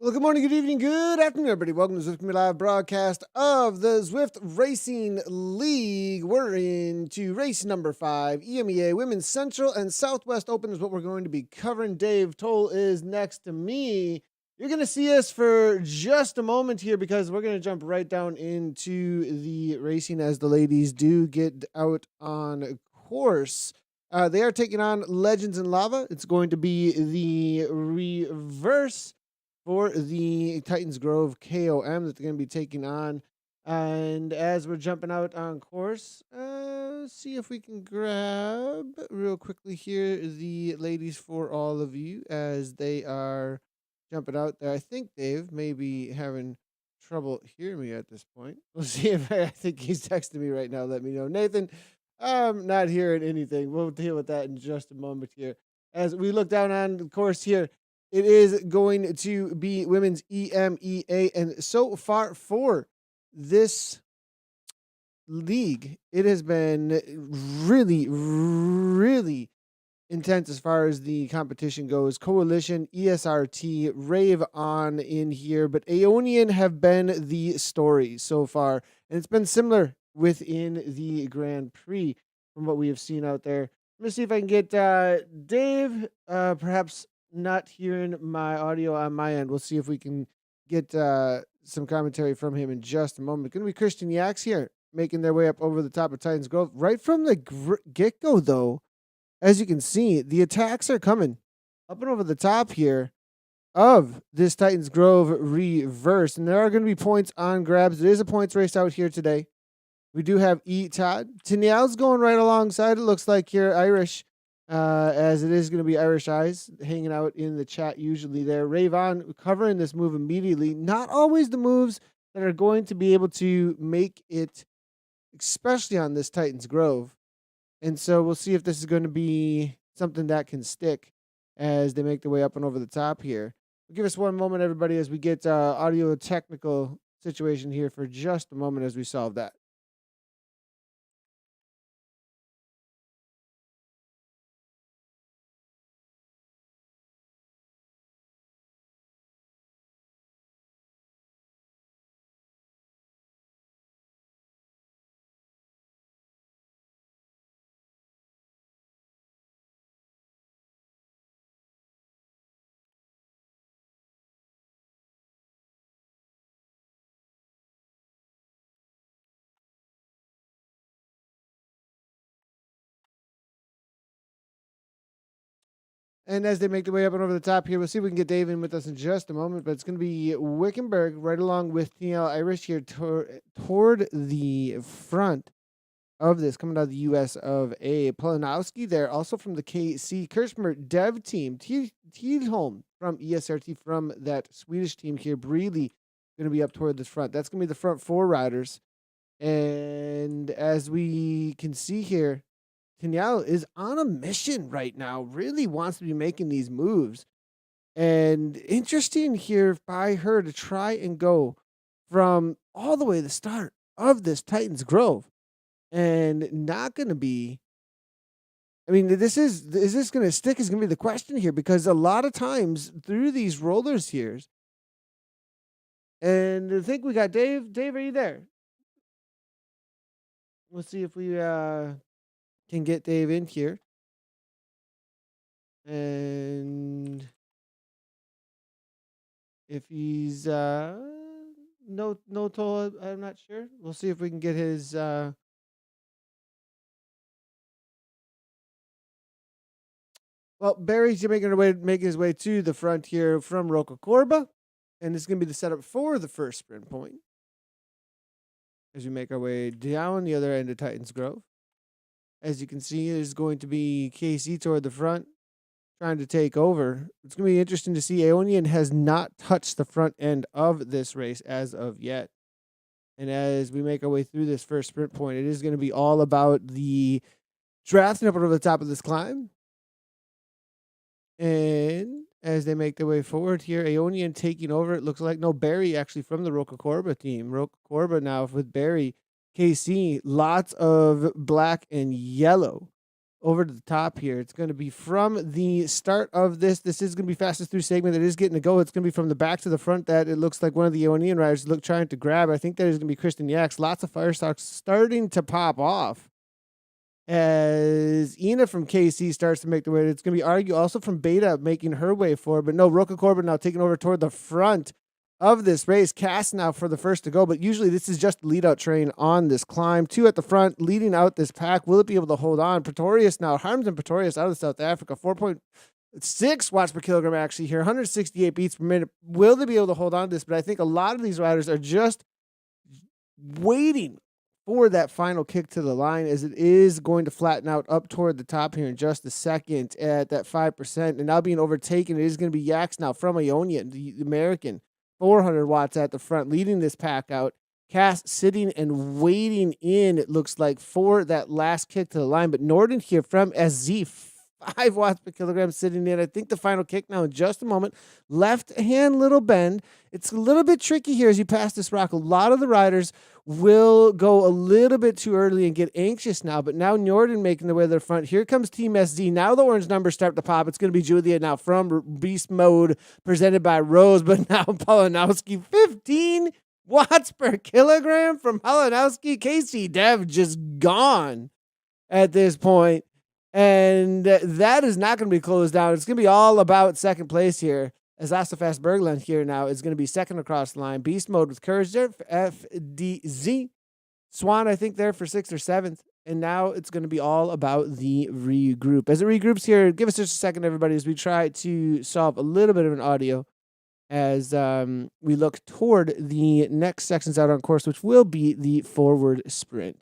Well, good morning, good evening, good afternoon, everybody. Welcome to Zwift Live broadcast of the Zwift Racing League. We're into race number 5, EMEA Women's Central and Southwest Open is what we're going to be covering. Dave Towle is next to me. You're going to see us for just a moment here because we're going to jump right down into the racing as the ladies do get out on course. They are taking on Legends in Lava. It's going to be the reverse for the Titans Grove KOM that they're going to be taking on. And as we're jumping out on course, see if we can grab real quickly here the ladies for all of you as they are jumping out there. I think Dave may be having trouble hearing me at this point. We'll see if I think he's texting me right now. Let me know. Nathan, I'm not hearing anything. We'll deal with that in just a moment here. As we look down on the course here, it is going to be women's EMEA. And so far for this league, it has been really, really intense as far as the competition goes. Coalition, ESRT, Rave on in here, but Aeonian have been the story so far. And it's been similar within the Grand Prix from what we have seen out there. Let me see if I can get Dave, perhaps not hearing my audio on my end. We'll see if we can get some commentary from him in just a moment. Going to be Christian Yaks here, making their way up over the top of Titans Grove. Right from the get-go, though, as you can see, the attacks are coming up and over the top here of this Titans Grove reverse. And there are going to be points on grabs. There is a points race out here today. We do have Todd. Towle's going right alongside, it looks like here, Irish, as it is going to be Irish Eyes hanging out in the chat usually there. Ravon covering this move immediately. Not always the moves that are going to be able to make it, especially on this Titans Grove. And so we'll see if this is going to be something that can stick as they make their way up and over the top here. Give us one moment, everybody, as we get audio technical situation here for just a moment as we solve that. And as they make their way up and over the top here, we'll see if we can get Dave in with us in just a moment. But it's going to be Wickenberg right along with Towle Irish here toward the front of this, coming out of the US of A. Polanowski there, also from the KC Kirchmer dev team. Tidholm from ESRT from that Swedish team here. Breely going to be up toward the front. That's going to be the front 4 riders. And as we can see here, Towle is on a mission right now, really wants to be making these moves. And interesting here by her to try and go from all the way to the start of this Titans Grove and not going to be, I mean, is this going to stick is going to be the question here, because a lot of times through these rollers here, and I think we got Dave. Dave, are you there? Let's see if we can get Dave in here. And if he's no toll, I'm not sure. We'll see if we can get his well, Barry's making his way to the front here from Roca Corba, and this is gonna be the setup for the first sprint point. As we make our way down the other end of Titans Grove. As you can see, there's going to be KC toward the front, trying to take over. It's going to be interesting to see. Aeonian has not touched the front end of this race as of yet. And as we make our way through this first sprint point, it is going to be all about the drafting up over the top of this climb. And as they make their way forward here, Aeonian taking over. It looks like, no, Barry actually from the Roca Corba team. Roca Corba now with Barry. KC, lots of black and yellow over to the top here. It's going to be from the start of this. This is going to be fastest through segment that is getting to go. It's going to be from the back to the front that it looks like one of the Ionian riders trying to grab. I think that is going to be Kristen Yax. Lots of fire stocks starting to pop off as Ina from KC starts to make the way. It's going to be Argue also from Beta making her way forward. But no, Roca Corbin now taking over toward the front of this race. Cass now for the first to go, but usually this is just the lead out train on this climb. 2 at the front, leading out this pack. Will it be able to hold on? Pretorius now, Harmsden Pretorius out of South Africa, 4.6 watts per kilogram actually here, 168 beats per minute. Will they be able to hold on to this? But I think a lot of these riders are just waiting for that final kick to the line, as it is going to flatten out up toward the top here in just a second at that 5%. And now being overtaken, it is going to be Yax now from Ionia, the American. 400 watts at the front, leading this pack out. Cass sitting and waiting in, it looks like, for that last kick to the line. But Norden here from SZ, 5 watts per kilogram sitting in. I think the final kick now in just a moment. Left hand little bend. It's a little bit tricky here as you pass this rock. A lot of the riders will go a little bit too early and get anxious now, but now Norden making the way to the front. Here comes Team SD. Now the orange numbers start to pop. It's going to be Julia now from Beast Mode, presented by Rose, but now Polanowski, 15 watts per kilogram from Polanowski. Casey Dev just gone at this point, and that is not going to be closed down. It's going to be all about second place here, as Astafast Berglund here now is going to be second across the line. Beast Mode with Courage there for FDZ. Swan, I think, there for 6th or 7th. And now it's going to be all about the regroup. As it regroups here, give us just a second, everybody, as we try to solve a little bit of an audio as we look toward the next sections out on course, which will be the forward sprint.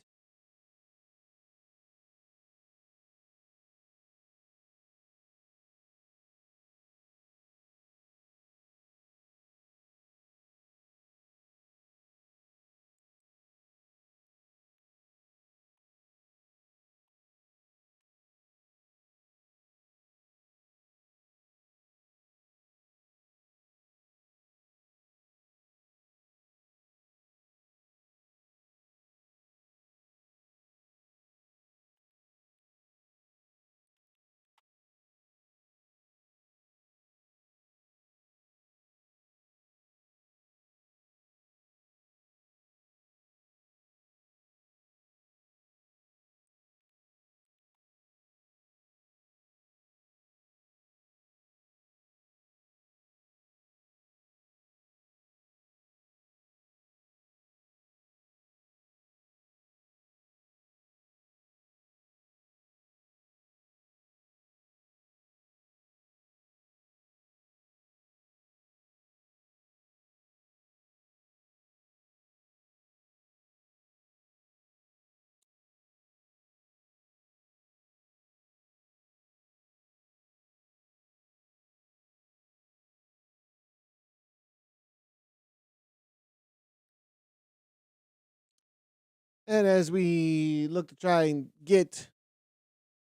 And as we look to try and get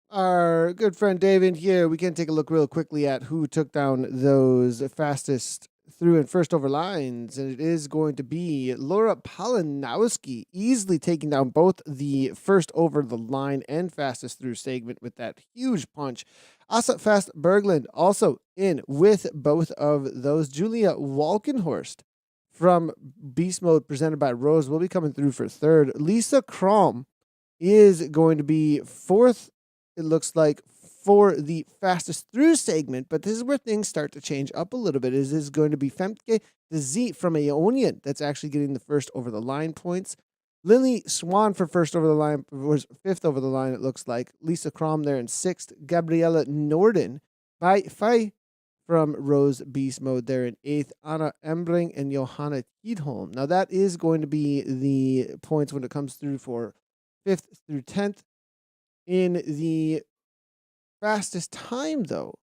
our good friend Dave in here, we can take a look real quickly at who took down those fastest through and first over lines. And it is going to be Laura Polanowski, easily taking down both the first over the line and fastest through segment with that huge punch. Asa Fast Berglund also in with both of those. Julia Walkenhorst from Beast Mode, presented by Rose, will be coming through for third. Lisa Krom is going to be fourth, it looks like, for the fastest through segment, but this is where things start to change up a little bit. Is going to be Femke de Z from Aeonian that's actually getting the first over the line points. Lily Swan for first over the line was fifth over the line, it looks like. Lisa Krom there in sixth. Gabriella Norden by Fai from Rose Beast Mode there in eighth. Anna Embring and Johanna Tidholm. Now that is going to be the points when it comes through for 5th through 10th. In the fastest time, though,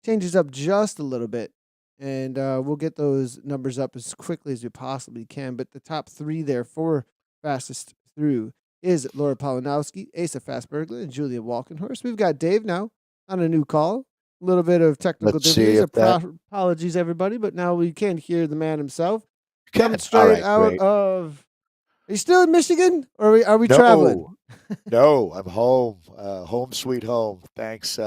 changes up just a little bit, and we'll get those numbers up as quickly as we possibly can. But the top three there for fastest through is Laura Polanowski, Asa Fastbergler, and Julia Walkenhorst. We've got Dave now on a new call. A little bit of technical difficulties. Apologies, everybody, but now we can hear the man himself. Coming straight out of Are you still in Michigan, or are we traveling? No, no, I'm home. Home sweet home. Thanks.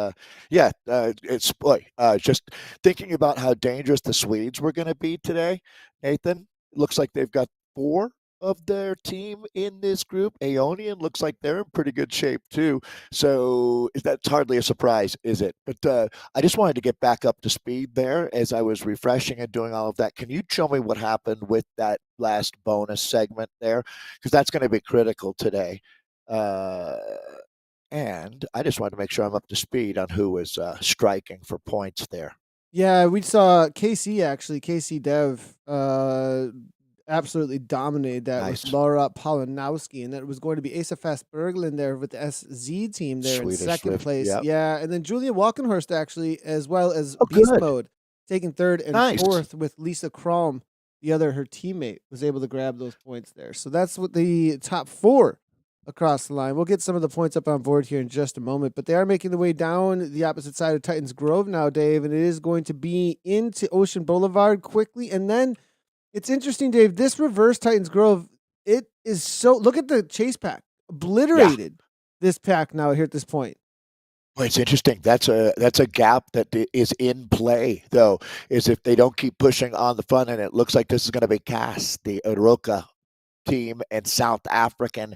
Yeah, it's boy. Just thinking about how dangerous the Swedes were going to be today, Nathan. Looks like they've got four of their team in this group. Aeonian looks like they're in pretty good shape too. So that's hardly a surprise, is it? But I just wanted to get back up to speed there as I was refreshing and doing all of that. Can you show me what happened with that last bonus segment there? Because that's going to be critical today. Uh, and I just wanted to make sure I'm up to speed on who was striking for points there. Yeah, we saw KC actually. KC Dev absolutely dominated that with Nice. Laura Polanowski, and that was going to be Asa Fast Berglund there with the SZ team there in Swedish second Zwift. place. Yep. Yeah, and then Julia Walkenhorst actually, as well as Oh, Beast good. Mode, taking third and Nice. fourth with Lisa Krom, the other her teammate, was able to grab those points there. So that's what the top four across the line. We'll get some of the points up on board here in just a moment, but they are making the way down the opposite side of Titans Grove now, Dave, and it is going to be into Ocean Boulevard quickly. And then it's interesting, Dave, this reverse Titans Grove, it is so, look at the chase pack, Yeah. obliterated this pack now here at this point. Well, it's interesting. That's a gap that is in play, though, is if they don't keep pushing on the front, and it looks like this is going to be Cass, the Uroka team and South African.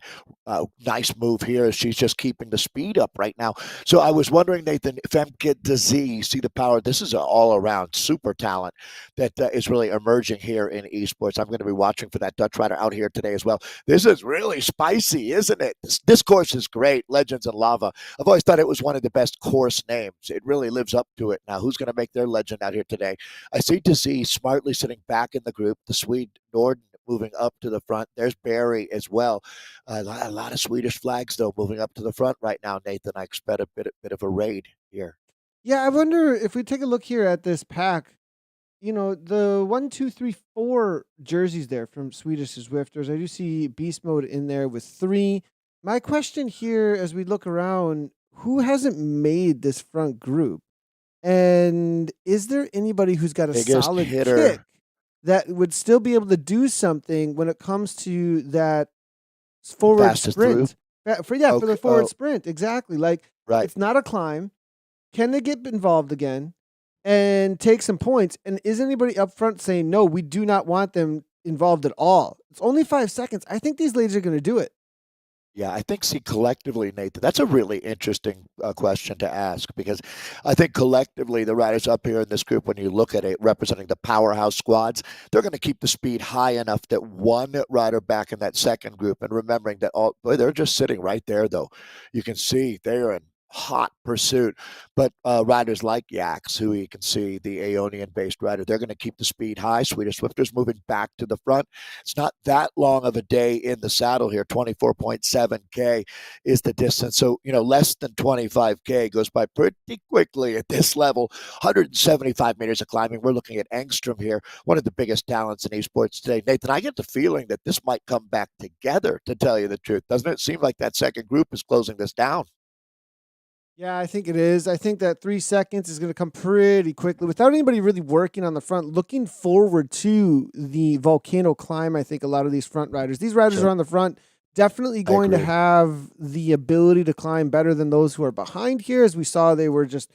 Nice move here as she's just keeping the speed up right now. So I was wondering, Nathan, if Femke Z, you see the power. This is an all-around super talent that is really emerging here in esports. I'm going to be watching for that Dutch rider out here today as well. This is really spicy, isn't it? This course is great. Legends and Lava. I've always thought it was one of the best course names. It really lives up to it. Now, who's going to make their legend out here today? I see Z smartly sitting back in the group. The Swede Norden moving up to the front. There's Barry as well. A lot of Swedish flags, though, moving up to the front right now, Nathan. I expect a bit of a raid here. Yeah, I wonder if we take a look here at this pack, the 1, 2, 3, 4 jerseys there from Swedish Zwifters. I do see Beast Mode in there with 3. My question here, as we look around, who hasn't made this front group? And is there anybody who's got a Biggest solid kick hitter, that would still be able to do something when it comes to that forward fastest through. sprint? For the Okay. forward Oh, sprint, exactly. Like, right. it's not a climb. Can they get involved again and take some points? And is anybody up front saying, no, we do not want them involved at all? It's only 5 seconds. I think these ladies are going to do it. Yeah, I think, see, collectively, Nathan, that's a really interesting question to ask because I think collectively the riders up here in this group, when you look at it representing the powerhouse squads, they're going to keep the speed high enough that one rider back in that second group, and remembering that, boy, they're just sitting right there, though. You can see they're in hot pursuit. But riders like Yax, who you can see, the Aeonian-based rider, they're going to keep the speed high. Swedish Swifters moving back to the front. It's not that long of a day in the saddle here. 24.7K is the distance. So, less than 25K goes by pretty quickly at this level. 175 meters of climbing. We're looking at Engstrom here, one of the biggest talents in esports today. Nathan, I get the feeling that this might come back together, to tell you the truth. Doesn't it seem like that second group is closing this down? Yeah, I think it is. I think that 3 seconds is going to come pretty quickly without anybody really working on the front. Looking forward to the volcano climb, I think a lot of these front riders, these riders are Sure. on the front, definitely I going to agree. have the ability to climb better than those who are behind here. As we saw, they were just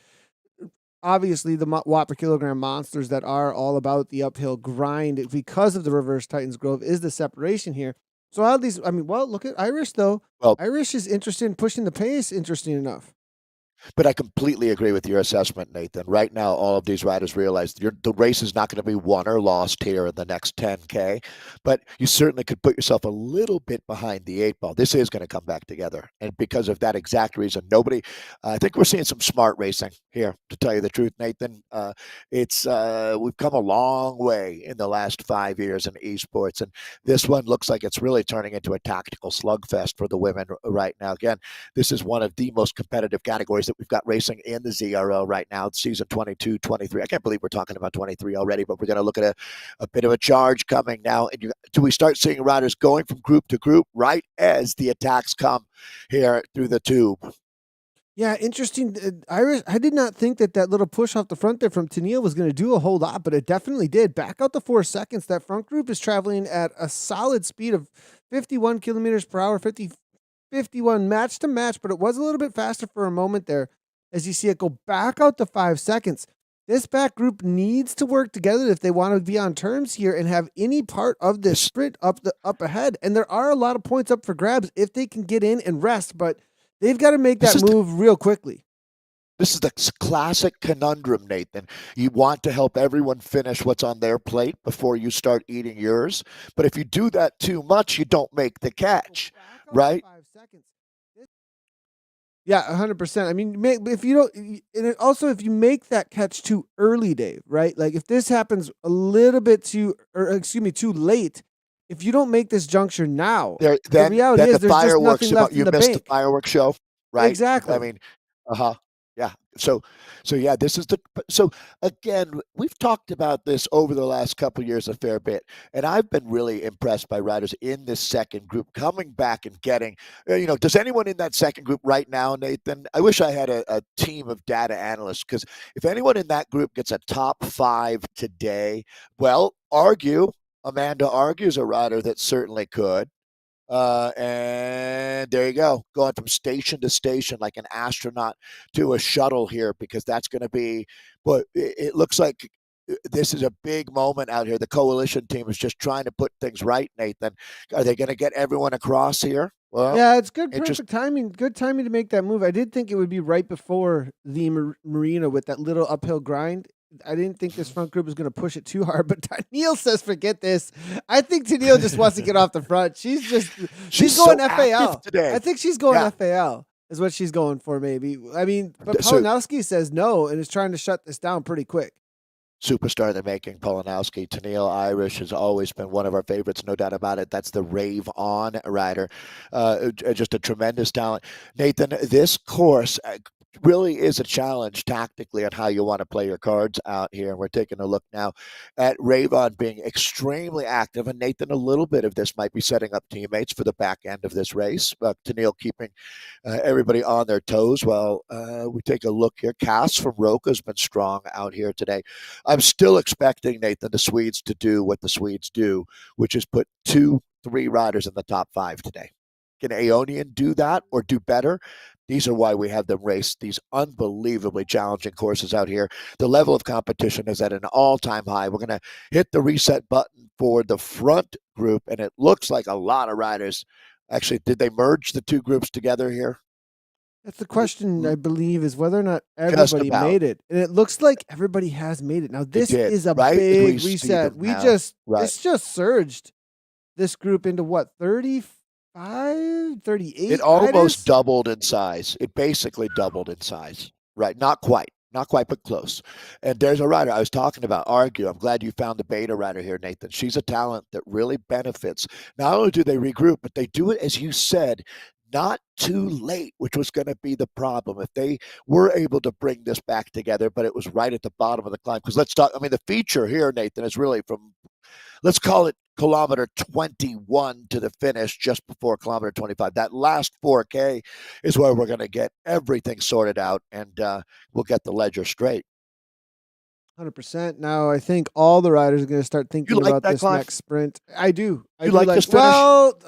obviously the watt per kilogram monsters that are all about the uphill grind because of the reverse Titans Grove is the separation here. So how these, look at Irish though. Well, Irish is interested in pushing the pace, interesting enough. but I completely agree with your assessment, Nathan. Right now, all of these riders realize the race is not going to be won or lost here in the next 10K, but you certainly could put yourself a little bit behind the 8 ball. This is going to come back together. And because of that exact reason, I think we're seeing some smart racing here, to tell you the truth, Nathan. We've come a long way in the last 5 years in esports, and this one looks like it's really turning into a tactical slugfest for the women right now. Again, this is one of the most competitive categories that we've got racing in the ZRL right now, season 22, 23. I can't believe we're talking about 23 already, but we're going to look at a bit of a charge coming now. And do we start seeing riders going from group to group right as the attacks come here through the tube? Yeah, interesting. Irish, I did not think that little push off the front there from Tennille was going to do a whole lot, but it definitely did. Back out the 4 seconds. That front group is traveling at a solid speed of 51 kilometers per hour, 51 match to match, but it was a little bit faster for a moment there as you see it go back out to 5 seconds. This back group needs to work together if they want to be on terms here and have any part of this sprint up ahead. And there are a lot of points up for grabs if they can get in and rest, but they've got to make that move real quickly. This is the classic conundrum, Nathan. You want to help everyone finish what's on their plate before you start eating yours. But if you do that too much, you don't make the catch, right? 5 seconds. Yeah, 100%. I mean, if you don't, and also if you make that catch too early, Dave, right? Like if this happens a little bit too late, if you don't make this juncture now, the reality is there's just nothing left in the bank. You missed the fireworks show, right? Exactly. I mean, yeah. So yeah, this is so again, we've talked about this over the last couple of years a fair bit, and I've been really impressed by riders in this second group coming back and getting, does anyone in that second group right now, Nathan? I wish I had a team of data analysts, because if anyone in that group gets a top 5 today, well, Amanda argues a rider that certainly could. And there you go, going from station to station like an astronaut to a shuttle here, because that's going to be, but it looks like this is a big moment out here. The coalition team is just trying to put things right, Nathan. Are they going to get everyone across here? Well, yeah, it's good, perfect timing. Good timing to make that move. I did think it would be right before the marina with that little uphill grind. I didn't think this front group was going to push it too hard, but Tennille says, forget this. I think Tennille just wants to get off the front. She's going so FAL today. I think she's going FAL is what she's going for, maybe. I mean, but Polanowski says no and is trying to shut this down pretty quick. Superstar they're making, Polanowski. Tennille Irish has always been one of our favorites, no doubt about it. That's the Rave On rider. Just a tremendous talent. Nathan, this course really is a challenge tactically on how you want to play your cards out here. And we're taking a look now at Rave On being extremely active. And Nathan, a little bit of this might be setting up teammates for the back end of this race. Tennille keeping everybody on their toes. Well, we take a look here. Cass from Roca has been strong out here today. I'm still expecting, Nathan, the Swedes to do what the Swedes do, which is put 2-3 riders in the top 5 today. Can Aeonian do that or do better? These are why we have them race these unbelievably challenging courses out here. The level of competition is at an all-time high. We're going to hit the reset button for the front group, and it looks like a lot of riders. Actually, did they merge the two groups together here? That's the question, I believe, is whether or not everybody made it. And it looks like everybody has made it. Now, this is a big reset. This just surged this group into what, 35, 38? It almost doubled in size. It basically doubled in size. Right. Not quite, but close. And there's a rider I was talking about, Argue. I'm glad you found the beta rider here, Nathan. She's a talent that really benefits. Not only do they regroup, but they do it, as you said, not too late, which was going to be the problem. If they were able to bring this back together, but it was right at the bottom of the climb. Because let's talk, the feature here, Nathan, is really from, let's call it kilometer 21 to the finish, just before kilometer 25. That last 4K is where we're going to get everything sorted out, and we'll get the ledger straight. 100%. Now, I think all the riders are going to start thinking about this next sprint. I do. I do like this finish? Well,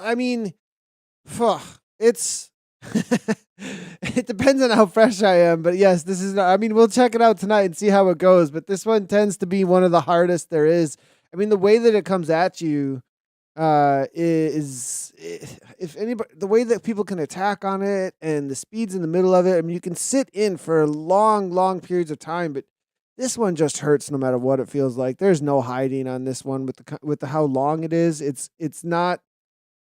it's it depends on how fresh I am, but yes, this is, we'll check it out tonight and see how it goes, but this one tends to be one of the hardest there is. The way that it comes at you is, if anybody, the way that people can attack on it and the speeds in the middle of it, you can sit in for long periods of time, but this one just hurts no matter what it feels like. There's no hiding on this one with the how long it is. It's not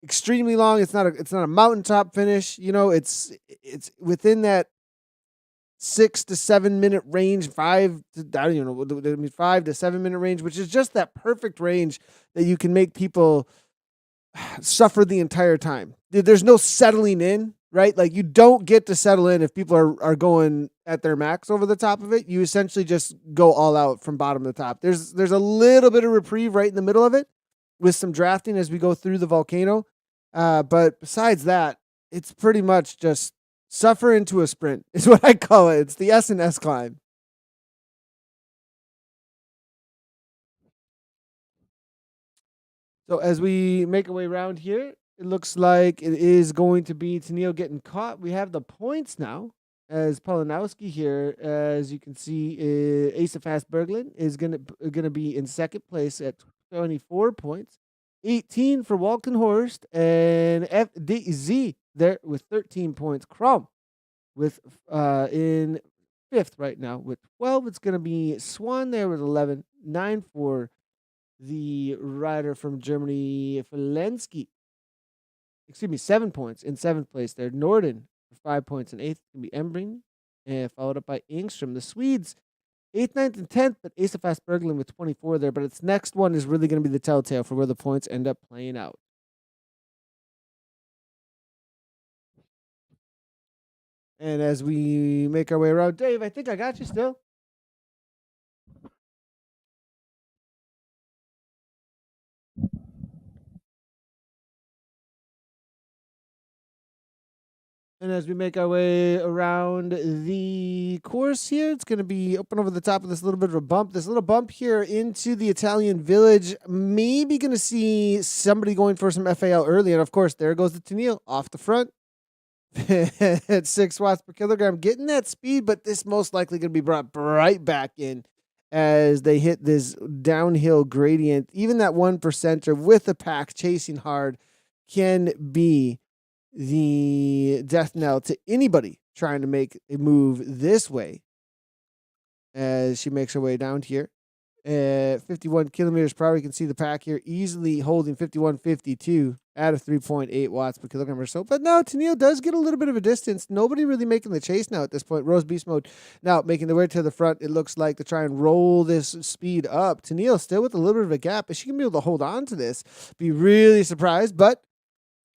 extremely long. It's not a mountaintop finish. It's within that 6 to 7 minute range, 5 to 7 minute range, which is just that perfect range that you can make people suffer the entire time. There's no settling in, right? Like, you don't get to settle in if people are going at their max over the top of it. You essentially just go all out from bottom to top. There's a little bit of reprieve right in the middle of it with some drafting as we go through the volcano. But besides that, it's pretty much just suffer into a sprint is what I call it. It's the S&S climb. So as we make our way around here, It looks like it is going to be Tennille getting caught. We have the points now as Polanowski here. As you can see, Asa Fast Berglund is gonna be in second place at 24 points. 18 for Walkenhorst and FDZ there with 13 points. Krom with in fifth right now with 12. It's gonna be Swan there with 11. 9 for the rider from Germany, Falensky. 7 points in seventh place there. Norden for 5 points in eighth. It's going to be Embring, and followed up by Ingstrom. The Swedes, 8th, 9th, and 10th, but Asa Fast Berglund with 24 there. But its next one is really going to be the telltale for where the points end up playing out. And as we make our way around, Dave, I think I got you still. And as we make our way around the course here, it's going to be open over the top of this little bit of a bump. This little bump here into the Italian village. Maybe going to see somebody going for some FAL early. And of course, there goes the Tennille off the front at 6 watts per kilogram. Getting that speed, but this most likely going to be brought right back in as they hit this downhill gradient. Even that 1%er with the pack chasing hard can be the death knell to anybody trying to make a move this way as she makes her way down here. 51 kilometers per hour. You can see the pack here easily holding 51.52 at a 3.8 watts per kilogram or so. But now Tennille does get a little bit of a distance. Nobody really making the chase now at this point. Rose Beast Mode now making their way to the front. It looks like to try and roll this speed up. Tennille still with a little bit of a gap. Is she going to be able to hold on to this? Be really surprised, but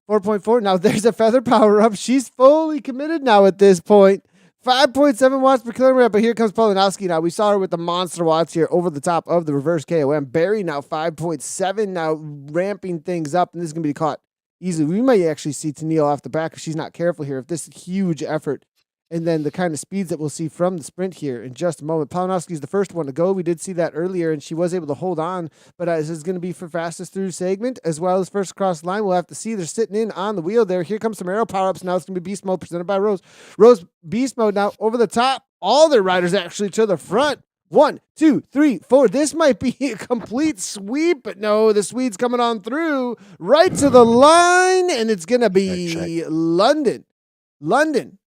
4.4. Now there's a feather power up. She's fully committed now at this point. 5.7 watts per kilogram. But here comes Polanowski now. We saw her with the monster watts here over the top of the reverse KOM. Barry now 5.7. Now ramping things up. And this is going to be caught easily. We might actually see Tennille off the back if she's not careful here. If this is huge effort. And then the kind of speeds that we'll see from the sprint here in just a moment. Polanowski is the first one to go. We did see that earlier, and she was able to hold on. But this is going to be for fastest through segment as well as first across the line. We'll have to see. They're sitting in on the wheel there. Here comes some arrow power-ups. Now it's going to be Beast Mode presented by Rose. Rose Beast Mode now over the top. All their riders actually to the front. 1, 2, 3, 4. This might be a complete sweep, but no, the Swede's coming on through right to the line, and it's going to be London.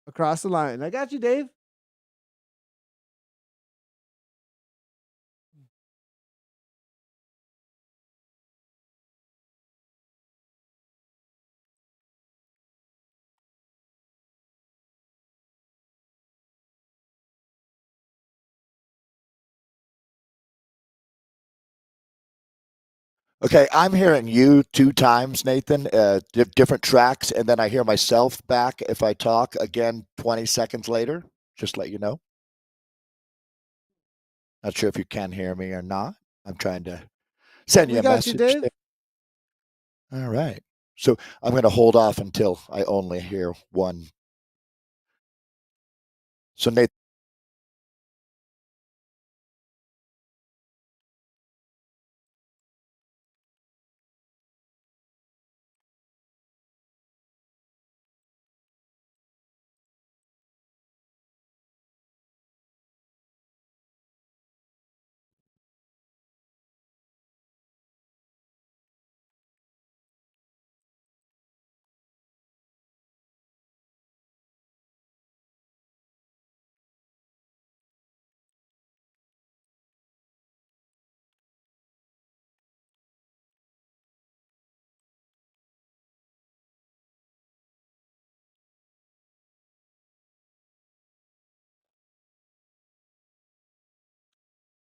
Across the line. I got you, Dave. Okay, I'm hearing you 2 times, Nathan, different tracks, and then I hear myself back if I talk again 20 seconds later. Just let you know. Not sure if you can hear me or not. I'm trying to send you a message. You, Dave. All right. So I'm going to hold off until I only hear one. So Nathan.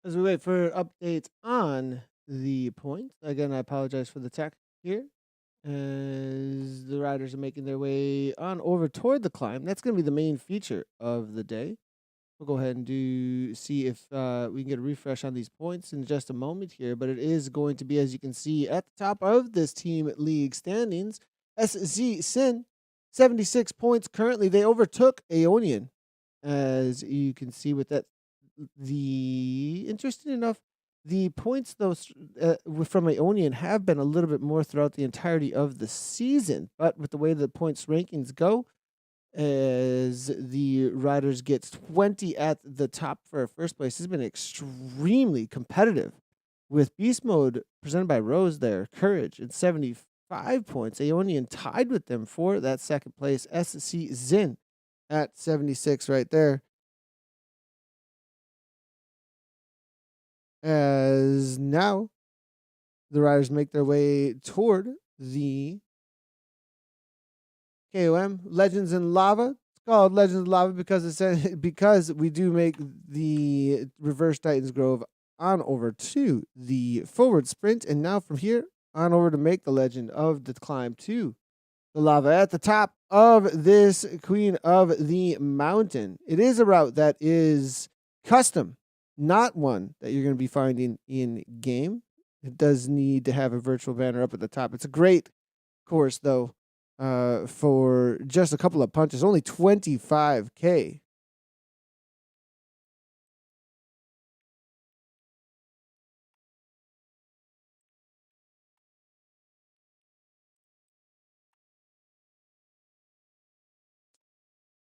As we wait for updates on the points, again, I apologize for the tech here. As the riders are making their way on over toward the climb, that's going to be the main feature of the day. We'll go ahead and see if we can get a refresh on these points in just a moment here. But it is going to be, as you can see, at the top of this team league standings, SZ Sin, 76 points currently. They overtook Aeonian, as you can see with that. The interesting enough, The points, though, from Ionian have been a little bit more throughout the entirety of the season. But with the way the points rankings go, as the riders get 20 at the top for first place, has been extremely competitive. With Beast Mode presented by Rose there, Courage at 75 points. Aeonian tied with them for that second place. SC Zin at 76 right there. As now the riders make their way toward the KOM Legends in Lava. It's called Legends in Lava because we do make the Reverse Titans Grove on over to the forward sprint, and now from here on over to make the legend of the climb to the lava at the top of this Queen of the Mountain. It is a route that is custom, not one that you're going to be finding in game. It does need to have a virtual banner up at the top. It's a great course, though, for just a couple of punches, only 25K.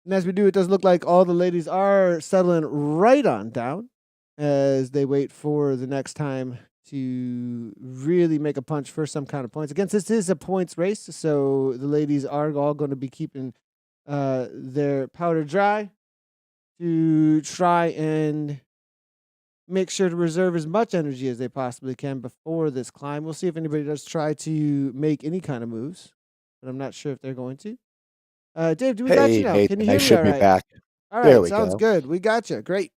And as we do, it does look like all the ladies are settling right on down as they wait for the next time to really make a punch for some kind of points. Again, this is a points race, so the ladies are all going to be keeping their powder dry to try and make sure to reserve as much energy as they possibly can before this climb. We'll see if anybody does try to make any kind of moves, but I'm not sure if they're going to. Dave, do we got you Hey, now? Can you Nathan, I hear me should all be right? back. All There right, we sounds go. good. We got you. Great.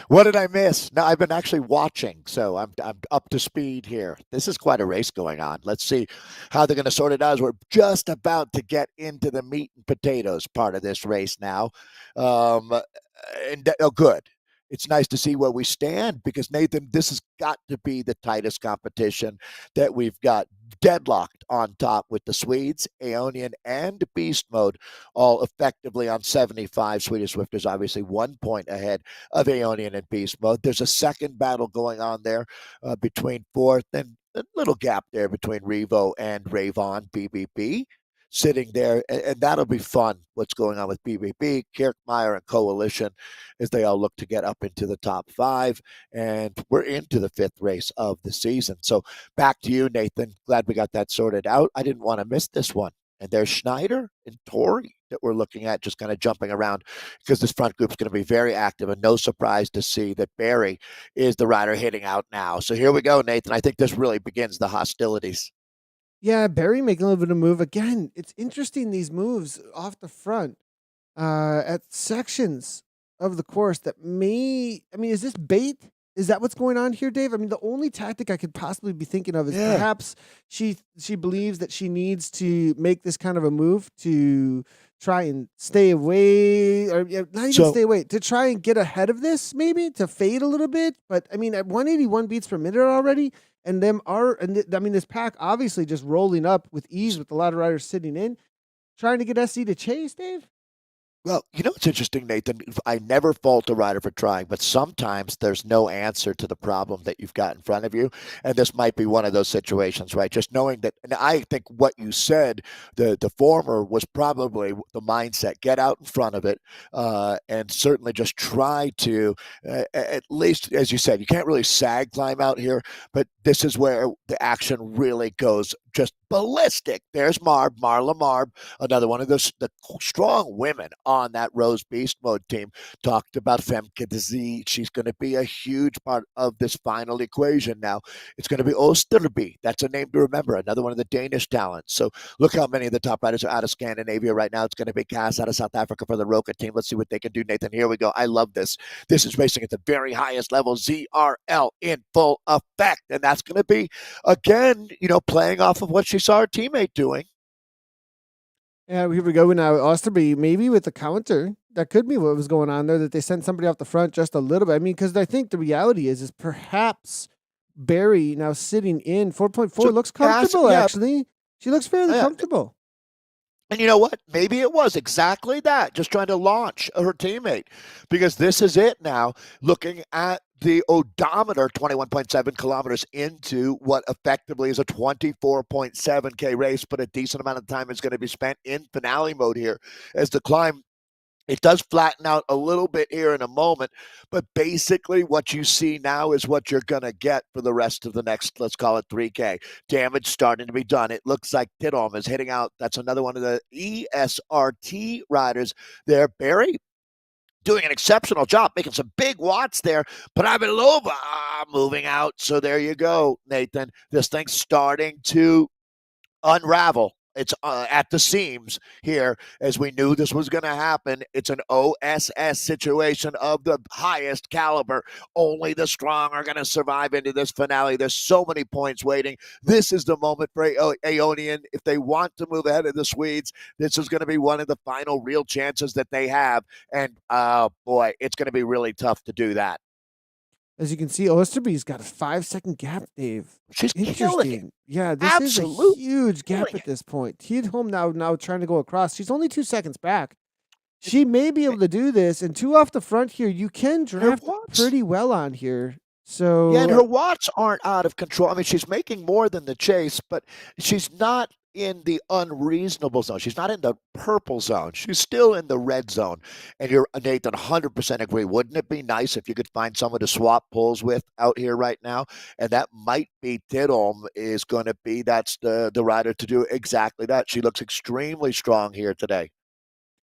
What did I miss? No, I've been actually watching, so I'm up to speed here. This is quite a race going on. Let's see how they're going to sort it out. As we're just about to get into the meat and potatoes part of this race now. Good. It's nice to see where we stand because, Nathan, this has got to be the tightest competition that we've got. Deadlocked on top with the Swedes, Aeonian, and Beast Mode, all effectively on 75. Swedish Swifters obviously 1 point ahead of Aeonian and Beast Mode. There's a second battle going on there between fourth, and a little gap there between Revo and Ravon BBB sitting there, and that'll be fun. What's going on with BBB, Kirkmeyer, and Coalition as they all look to get up into the top five, and we're into the fifth race of the season. So back to you, Nathan. Glad we got that sorted out. I didn't want to miss this one. And there's Schneider and Tori that we're looking at, just kind of jumping around because this front group's going to be very active, and no surprise to see that Barry is the rider hitting out now. So here we go, Nathan. I think this really begins the hostilities. Yeah, Barry making a little bit of move. Again, it's interesting, these moves off the front at sections of the course that is this bait? Is that what's going on here, Dave? I mean, the only tactic I could possibly be thinking of is perhaps she believes that she needs to make this kind of a move to try and stay away, or not even stay away, to try and get ahead of this, maybe to fade a little bit. But I mean, at 181 beats per minute already, and this pack obviously just rolling up with ease with a lot of riders sitting in, trying to get SC to chase, Dave. Well, you know what's interesting, Nathan? I never fault a rider for trying, but sometimes there's no answer to the problem that you've got in front of you. And this might be one of those situations, right? Just knowing that, and I think what you said, the former was probably the mindset. Get out in front of it, and certainly just try to, at least, as you said, you can't really sag climb out here, but this is where the action really goes just ballistic. There's Marla Marb, another one of the strong women on that Rose Beast Mode team. Talked about Femke de Z. She's going to be a huge part of this final equation now. It's going to be Osterby. That's a name to remember, another one of the Danish talents. So look how many of the top riders are out of Scandinavia right now. It's going to be Cass out of South Africa for the Roca team. Let's see what they can do, Nathan. Here we go. I love this. This is racing at the very highest level. ZRL in full effect. And that's going to be, again, playing off of what she saw her teammate doing. Yeah, here we go now. Osterby, maybe with the counter. That could be what was going on there, that they sent somebody off the front just a little bit. I mean, because I think the reality is perhaps Barry now sitting in 4.4 looks comfortable, actually. She looks fairly comfortable. And you know what? Maybe it was exactly that, just trying to launch her teammate, because this is it now. Looking at the odometer, 21.7 kilometers into what effectively is a 24.7K race, but a decent amount of time is going to be spent in finale mode here as the climb. It does flatten out a little bit here in a moment, but basically what you see now is what you're going to get for the rest of the next, let's call it 3K. Damage starting to be done. It looks like Towle is hitting out. That's another one of the ESRT riders there. Barry doing an exceptional job, making some big watts there. But Ivanova moving out. So there you go, Nathan. This thing's starting to unravel. It's at the seams here, as we knew this was going to happen. It's an OSS situation of the highest caliber. Only the strong are going to survive into this finale. There's so many points waiting. This is the moment for Aeonian. If they want to move ahead of the Swedes, this is going to be one of the final real chances that they have. And, boy, it's going to be really tough to do that. As you can see, Osterby's got a 5-second gap, Dave. She's killing it. Yeah, this is a huge gap at this point. Tidholm now trying to go across. She's only 2 seconds back. She may be able to do this, and 2 off the front here. You can draft pretty well on here. So yeah, and her watts aren't out of control. I mean, she's making more than the chase, but she's not in the unreasonable zone. She's not in the purple zone. She's still in the red zone. And you're, Nathan, 100% agree. Wouldn't it be nice if you could find someone to swap pulls with out here right now? And that might be Tidholm is going to be, that's the rider to do exactly that. She looks extremely strong here today.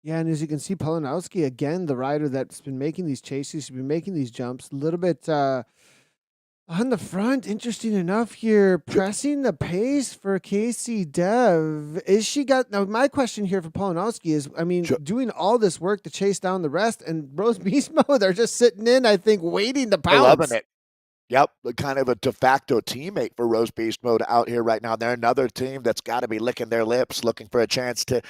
Yeah, and as you can see, Polanowski, again, the rider that's been making these chases, she's been making these jumps, a little bit on the front. Interesting enough here, pressing the pace for Casey Dev. Is she got, now my question here for Polanowski is, I mean, doing all this work to chase down the rest, and Rose Beast Mode, they're just sitting in, I think, waiting to pounce. Loving it. Yep, kind of a de facto teammate for Rose Beast Mode out here right now. They're another team that's got to be licking their lips, looking for a chance to,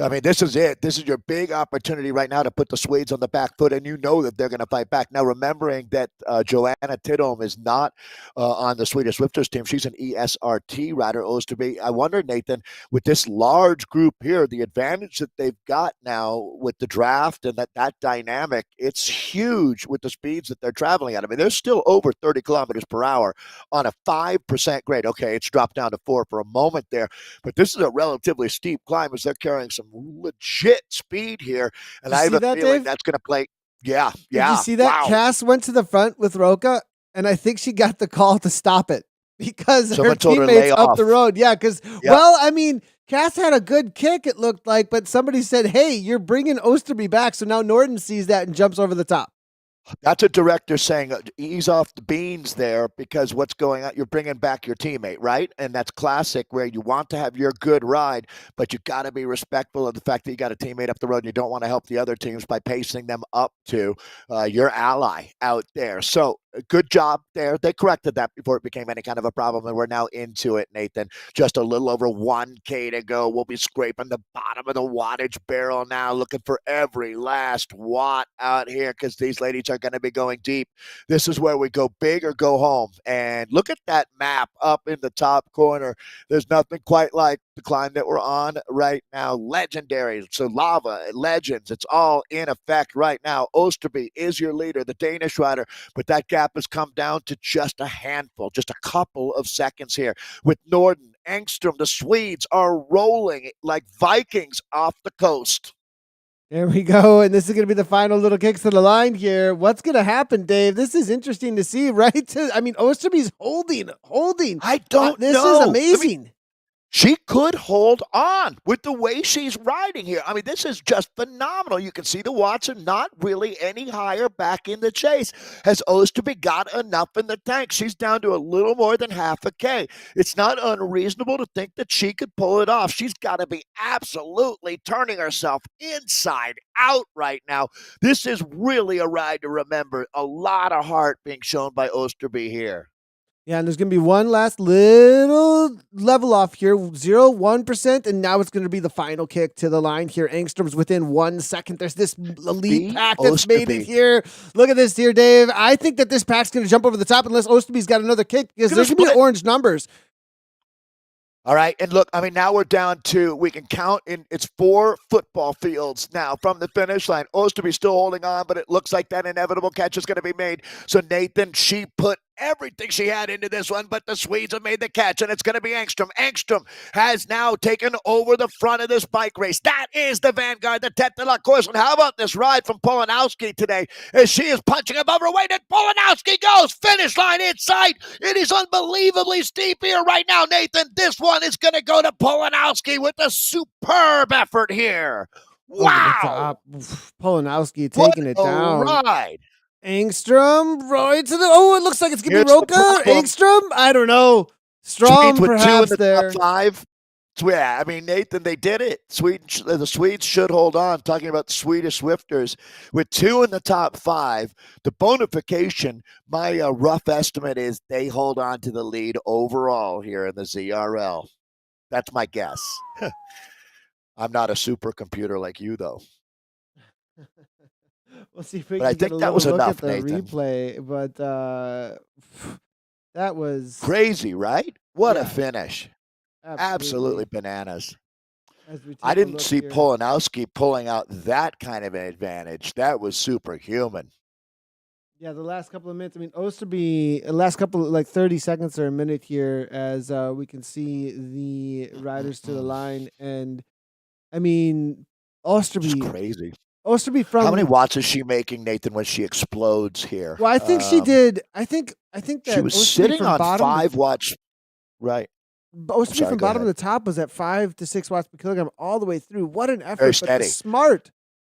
I mean, this is it. This is your big opportunity right now to put the Swedes on the back foot, and you know that they're going to fight back. Now, remembering that Joanna Tidholm is not on the Swedish Swifters team. She's an ESRT rider, Osterby. I wonder, Nathan, with this large group here, the advantage that they've got now with the draft and that dynamic, it's huge with the speeds that they're traveling at. I mean, they're still over 30 kilometers per hour on a 5% grade. Okay, it's dropped down to 4 for a moment there, but this is a relatively steep climb as they're carrying some legit speed here. And I have a feeling that's going to play. Yeah. Did you see that? Wow. Cass went to the front with Roca, and I think she got the call to stop it because someone her teammates up the road. Yeah, because, well, I mean, Cass had a good kick, it looked like, but somebody said, hey, you're bringing Osterby back. So now Norden sees that and jumps over the top. That's a director saying, ease off the beans there, because what's going on, you're bringing back your teammate, right? And that's classic, where you want to have your good ride, but you got to be respectful of the fact that you got a teammate up the road and you don't want to help the other teams by pacing them up to your ally out there. So good job there. They corrected that before it became any kind of a problem, and we're now into it, Nathan. Just a little over 1K to go. We'll be scraping the bottom of the wattage barrel now, looking for every last watt out here, because these ladies are going to be going deep. This is where we go big or go home. And look at that map up in the top corner. There's nothing quite like the climb that we're on right now. Legendary. So lava, legends, it's all in effect right now. Osterby is your leader, the Danish rider, but that gap has come down to just a handful, just a couple of seconds here. With Norden, Engstrom, the Swedes are rolling like Vikings off the coast. There we go, and this is going to be the final little kicks to the line here. What's going to happen, Dave? This is interesting to see, right? I mean, Osterby's holding. I don't know. This is amazing. She could hold on with the way she's riding here. I mean, this is just phenomenal. You can see the watts are not really any higher back in the chase. Has Osterby got enough in the tank? She's down to a little more than half a K. It's not unreasonable to think that she could pull it off. She's got to be absolutely turning herself inside out right now. This is really a ride to remember. A lot of heart being shown by Osterby here. Yeah, and there's going to be one last little level off here, 0.1%, and now it's going to be the final kick to the line here. Engstrom's within 1 second. There's this elite pack that's made it here. Look at this here, Dave. I think that this pack's going to jump over the top unless Osterby's got another kick, because there's going to be orange numbers. All right. And look, I mean, now we're down to, we can count in, it's 4 football fields now from the finish line. Osterby still holding on, but it looks like that inevitable catch is going to be made. So, Nathan, she put everything she had into this one, but the Swedes have made the catch, and it's going to be Engstrom. Engstrom has now taken over the front of this bike race. That is the vanguard, the Tête de la Course. And how about this ride from Polanowski today as she is punching above her weight, and Polanowski goes finish line in sight. It is unbelievably steep here right now, Nathan. This one is going to go to Polanowski with a superb effort here. Over the Wow. top. Polanowski What taking it a down. ride. Engstrom right to the, it looks like it's going to be Here's the Roca. problem. Engstrom? I don't know. Strom Swedes with 2 in perhaps the there. top 5. Yeah, I mean, Nathan, they did it. The Swedes should hold on. Talking about the Swedish Swifters, with 2 in the top 5, the bonification, my rough estimate is they hold on to the lead overall here in the ZRL. That's my guess. I'm not a supercomputer like you, though. We'll see if we But I can get think a that little was look enough, at the Nathan. replay. But that was Crazy, right? What a Yeah. finish. Absolutely bananas. As we take I a didn't look see here. Polanowski pulling out that kind of an advantage. That was superhuman. Yeah, the last couple of minutes. I mean, Osterby, last couple of, like 30 seconds or a minute here, as we can see the riders to the line. And I mean, It's Osterby crazy. from How many watts is she making, Nathan, when she explodes here? Well, I think she did. I think that She was Osterby sitting from on bottom 5 watts. Right. Osterby sorry, from go bottom ahead. to the top was at 5 to 6 watts per kilogram all the way through. What an effort! Very But steady.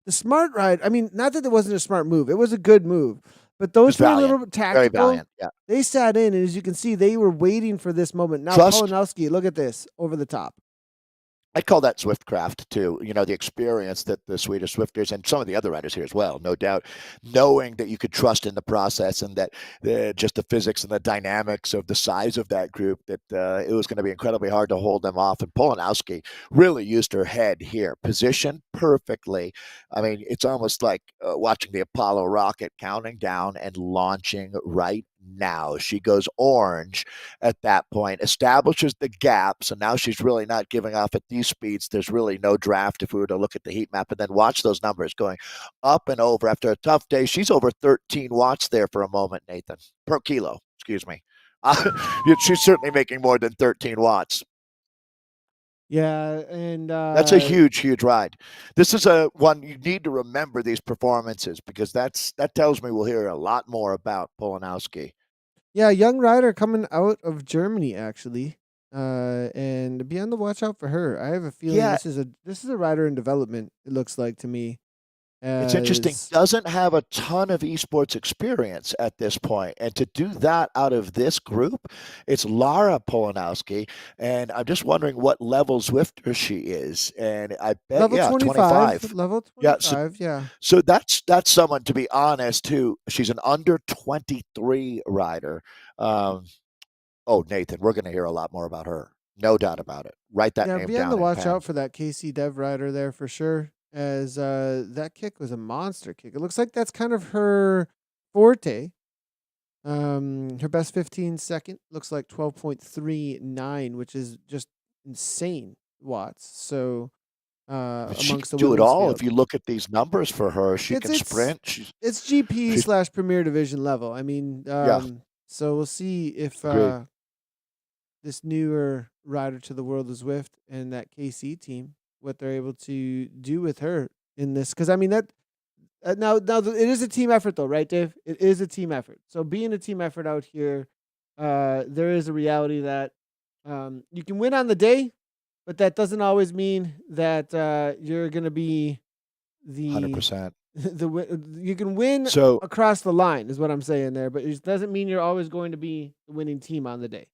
the smart ride. I mean, not that it wasn't a smart move; it was a good move. But those Just were a valiant. little Very tactical. valiant. Yeah. They sat in, and as you can see, they were waiting for this moment. Now, Trust. Polanowski, look at this over the top. I call that Zwiftcraft too. You know, the experience that the Swedish Swifters and some of the other riders here as well, no doubt, knowing that you could trust in the process and that just the physics and the dynamics of the size of that group, that it was going to be incredibly hard to hold them off. And Polanowski really used her head here, positioned perfectly. I mean, it's almost like watching the Apollo rocket counting down and launching right now. She goes orange at that point, establishes the gap. So now she's really not giving off at these speeds. There's really no draft if we were to look at the heat map and then watch those numbers going up and over. After a tough day, she's over 13 watts there for a moment, Nathan, per kilo. Excuse me. She's certainly making more than 13 watts. Yeah, and That's a huge, huge ride. This is a one you need to remember these performances, because that tells me we'll hear a lot more about Polanowski. Yeah, young rider coming out of Germany actually, and be on the watch out for her. I have a feeling Yeah. this is a rider in development. It looks like to me. It's interesting. Doesn't have a ton of esports experience at this point, and to do that out of this group, it's Lara Polanowski, and I'm just wondering what level Zwifter she is. And I bet, Level yeah, 25. Level Yeah, 25. Yeah. So that's someone, to be honest, who she's an under 23 rider. Oh, Nathan, we're going to hear a lot more about her. No doubt about it. Write that Yeah, name be on down. the in watch pen. out for that KC Dev rider there for sure. As that kick was a monster kick. It looks like that's kind of her forte. Her best 15 second looks like 12.39, which is just insane watts. So But she amongst the can do it women's all. field. If you look at these numbers for her, she can sprint. It's GP / Premier Division level. I mean, so we'll see if Agreed. this newer rider to the world of Zwift and that KC team, what they're able to do with her in this. Because I mean that now it is a team effort though, right, Dave? It is a team effort. So being a team effort out here, there is a reality that you can win on the day, but that doesn't always mean that you're going to be the 100%. You can win So across the line is what I'm saying there, but it doesn't mean you're always going to be the winning team on the day.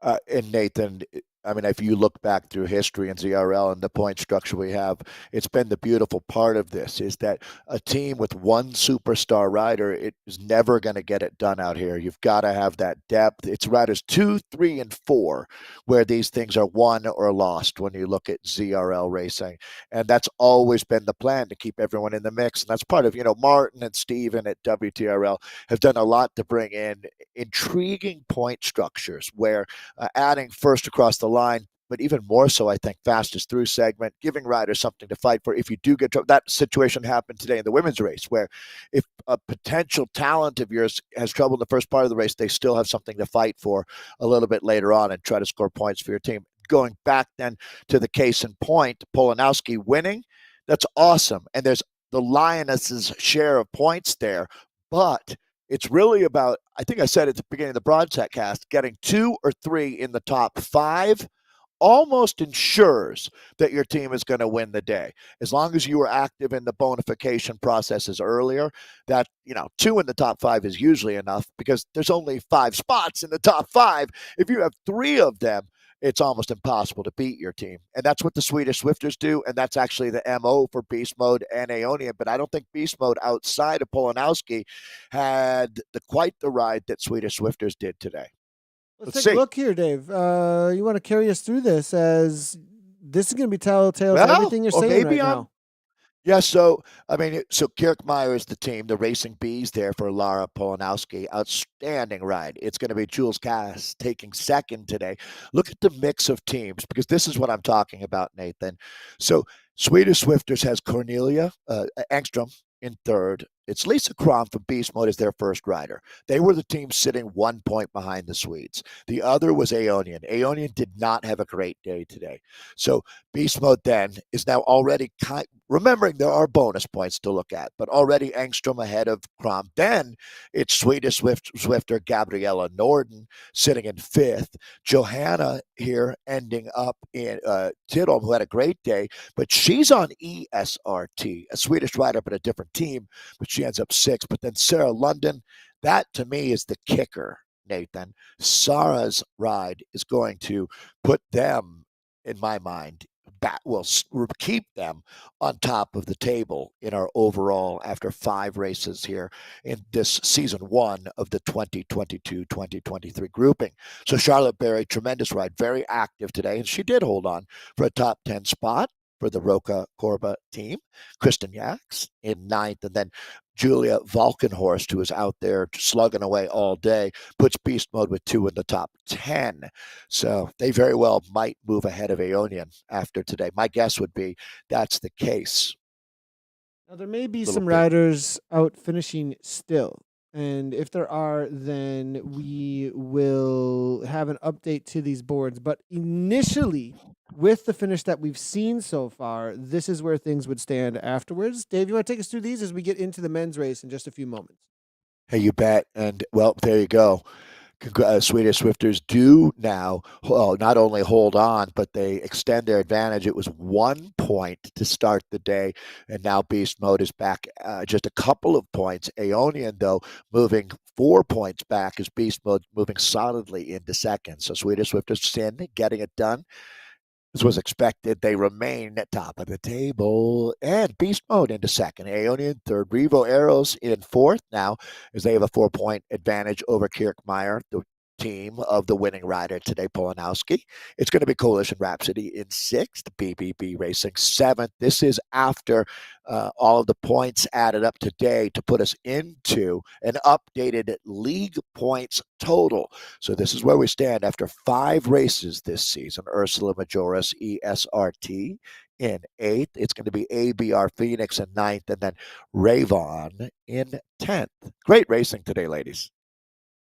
And Nathan, I mean, if you look back through history and ZRL and the point structure we have, it's been the beautiful part of this is that a team with one superstar rider, it is never going to get it done out here. You've got to have that depth. It's riders 2, 3, and 4 where these things are won or lost when you look at ZRL racing. And that's always been the plan, to keep everyone in the mix. And that's part of, Martin and Steven at WTRL have done a lot to bring in intriguing point structures where adding first across the the line, but even more so, I think, fastest through segment, giving riders something to fight for. If you do get that situation happened today in the women's race, where if a potential talent of yours has trouble in the first part of the race, they still have something to fight for a little bit later on and try to score points for your team. Going back then to the case in point, Polanowski winning, that's awesome. And there's the Lioness's share of points there, but it's really about, I think I said at the beginning of the broadcast, getting 2 or 3 in the top 5 almost ensures that your team is going to win the day. As long as you were active in the bonification processes earlier, that, 2 in the top 5 is usually enough because there's only 5 spots in the top 5. If you have 3 of them, it's almost impossible to beat your team. And that's what the Swedish Swifters do. And that's actually the MO for Beast Mode and Aeonian. But I don't think Beast Mode outside of Polanowski had quite the ride that Swedish Swifters did today. Let's take a look here, Dave. You want to carry us through this, as this is going to be telltale to everything you're saying right now. Yeah, so Kirkmeyer is the team, the Racing Bees there for Lara Polanowski. Outstanding ride. It's going to be Jules Cass taking second today. Look at the mix of teams, because this is what I'm talking about, Nathan. So Swedish Swifters has Cornelia Engström in third. It's Lisa Kron from Beast Mode as their first rider. They were the team sitting 1 point behind the Swedes. The other was Aeonian. Aeonian did not have a great day today. So Beast Mode then is now already remembering there are bonus points to look at, but already Engström ahead of Kron. Then it's Swedish Swifter Gabriella Norden sitting in fifth. Johanna here ending up in Tidholm, who had a great day, but she's on ESRT, a Swedish rider, but a different team, but she ends up sixth. But then Sarah London, that to me is the kicker, Nathan. Sarah's ride is going to put them, in my mind, will keep them on top of the table in our overall, after 5 races here in this season 1 of the 2022-2023 grouping. So Charlotte Berry, tremendous ride, very active today, and she did hold on for a top 10 spot for the Roca Corba team. Kristen Yax in ninth, and then Julia Valkenhorst, who is out there slugging away all day, puts Beast Mode with 2 in the top 10. So they very well might move ahead of Aeonian after today. My guess would be that's the case. Now, there may be some riders out finishing still. And if there are, then we will have an update to these boards. But initially, with the finish that we've seen so far, this is where things would stand afterwards. Dave, you want to take us through these as we get into the men's race in just a few moments? Hey, you bet. And, well, there you go. Swedish Swifters do now not only hold on, but they extend their advantage. It was 1 point to start the day, and now Beast Mode is back just a couple of points. Aeonian, though, moving 4 points back as Beast Mode moving solidly into second. So Swedish Swifters standing, getting it done. As was expected, they remain at top of the table, and Beast Mode into second. Aeonian third. Revo Arrows in fourth now, as they have a 4-point advantage over Kirkmeyer, the team of the winning rider today, Polanowski. It's going to be Coalition Rhapsody in sixth, BBB Racing seventh. This is after all of the points added up today to put us into an updated league points total. So this is where we stand after 5 races this season. Ursula Majoris, ESRT in 8th. It's going to be ABR Phoenix in 9th, and then Ravon in 10th. Great racing today, ladies.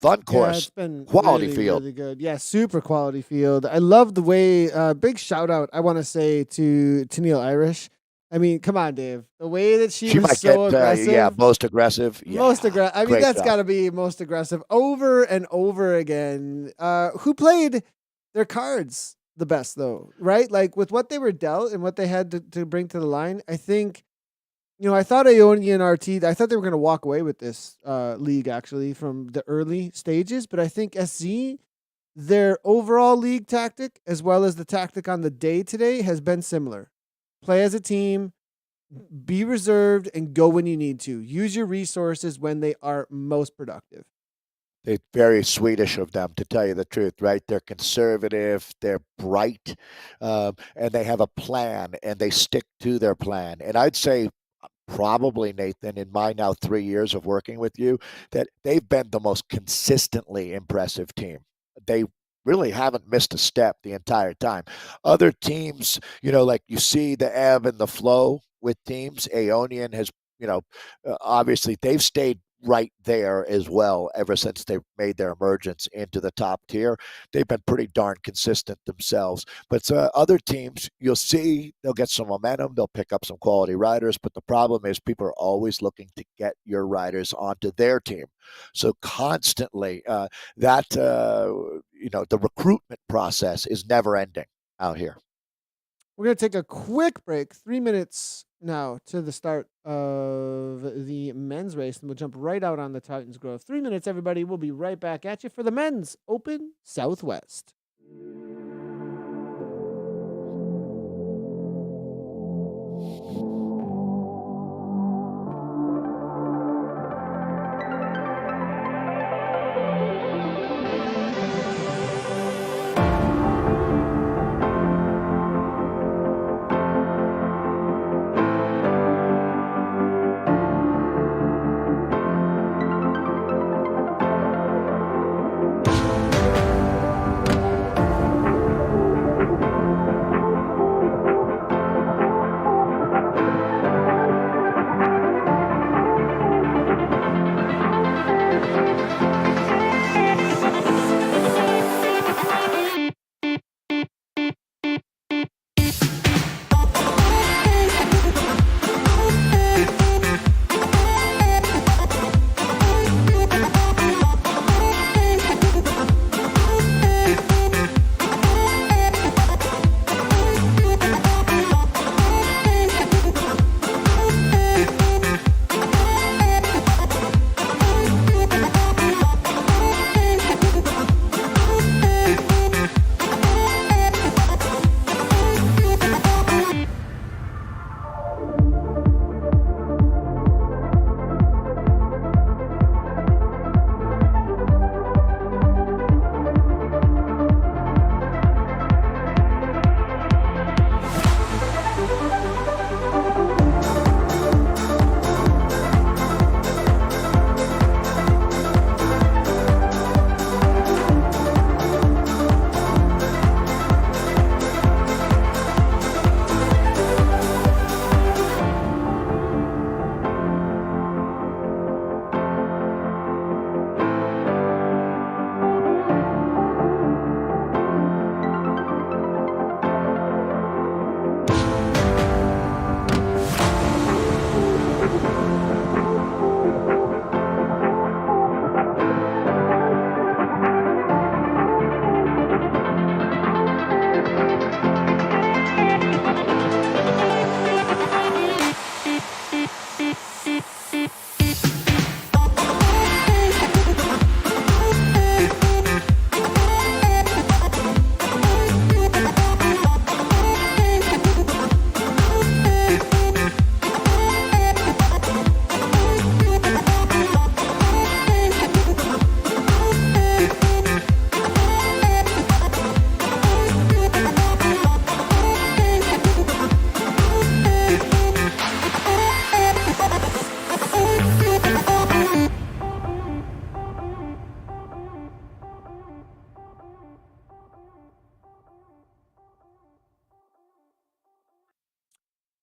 Fun course. Yeah, it's been quality really, field. Really good. Yeah, super quality field. I love the way, big shout out, I want to say to Neil Irish. I mean, come on, Dave. The way that she was might so get, aggressive. Most aggressive. Yeah, most aggressive. I mean, that's job. got to be most aggressive over and over again. Who played their cards the best, though, right? Like with what they were dealt and what they had to bring to the line, I think, I thought Aeonian RT, I thought they were going to walk away with this league, actually, from the early stages. But I think SZ, their overall league tactic, as well as the tactic on the day today, has been similar. Play as a team, be reserved, and go when you need to. Use your resources when they are most productive. It's very Swedish of them, to tell you the truth, right? They're conservative, they're bright, and they have a plan, and they stick to their plan. And I'd say probably, Nathan, in my now 3 years of working with you, that they've been the most consistently impressive team. They really haven't missed a step the entire time. Other teams, like you see the ebb and the flow with teams. Aeonian has, obviously they've stayed right there as well ever since they've made their emergence into the top tier. They've been pretty darn consistent themselves. But other teams, you'll see they'll get some momentum, they'll pick up some quality riders, but the problem is people are always looking to get your riders onto their team. So constantly, the recruitment process is never ending out here. We're going to take a quick break, 3 minutes now to the start of the men's race, and we'll jump right out on the Titans Grove. 3 minutes, everybody. We'll be right back at you for the men's Open Southwest.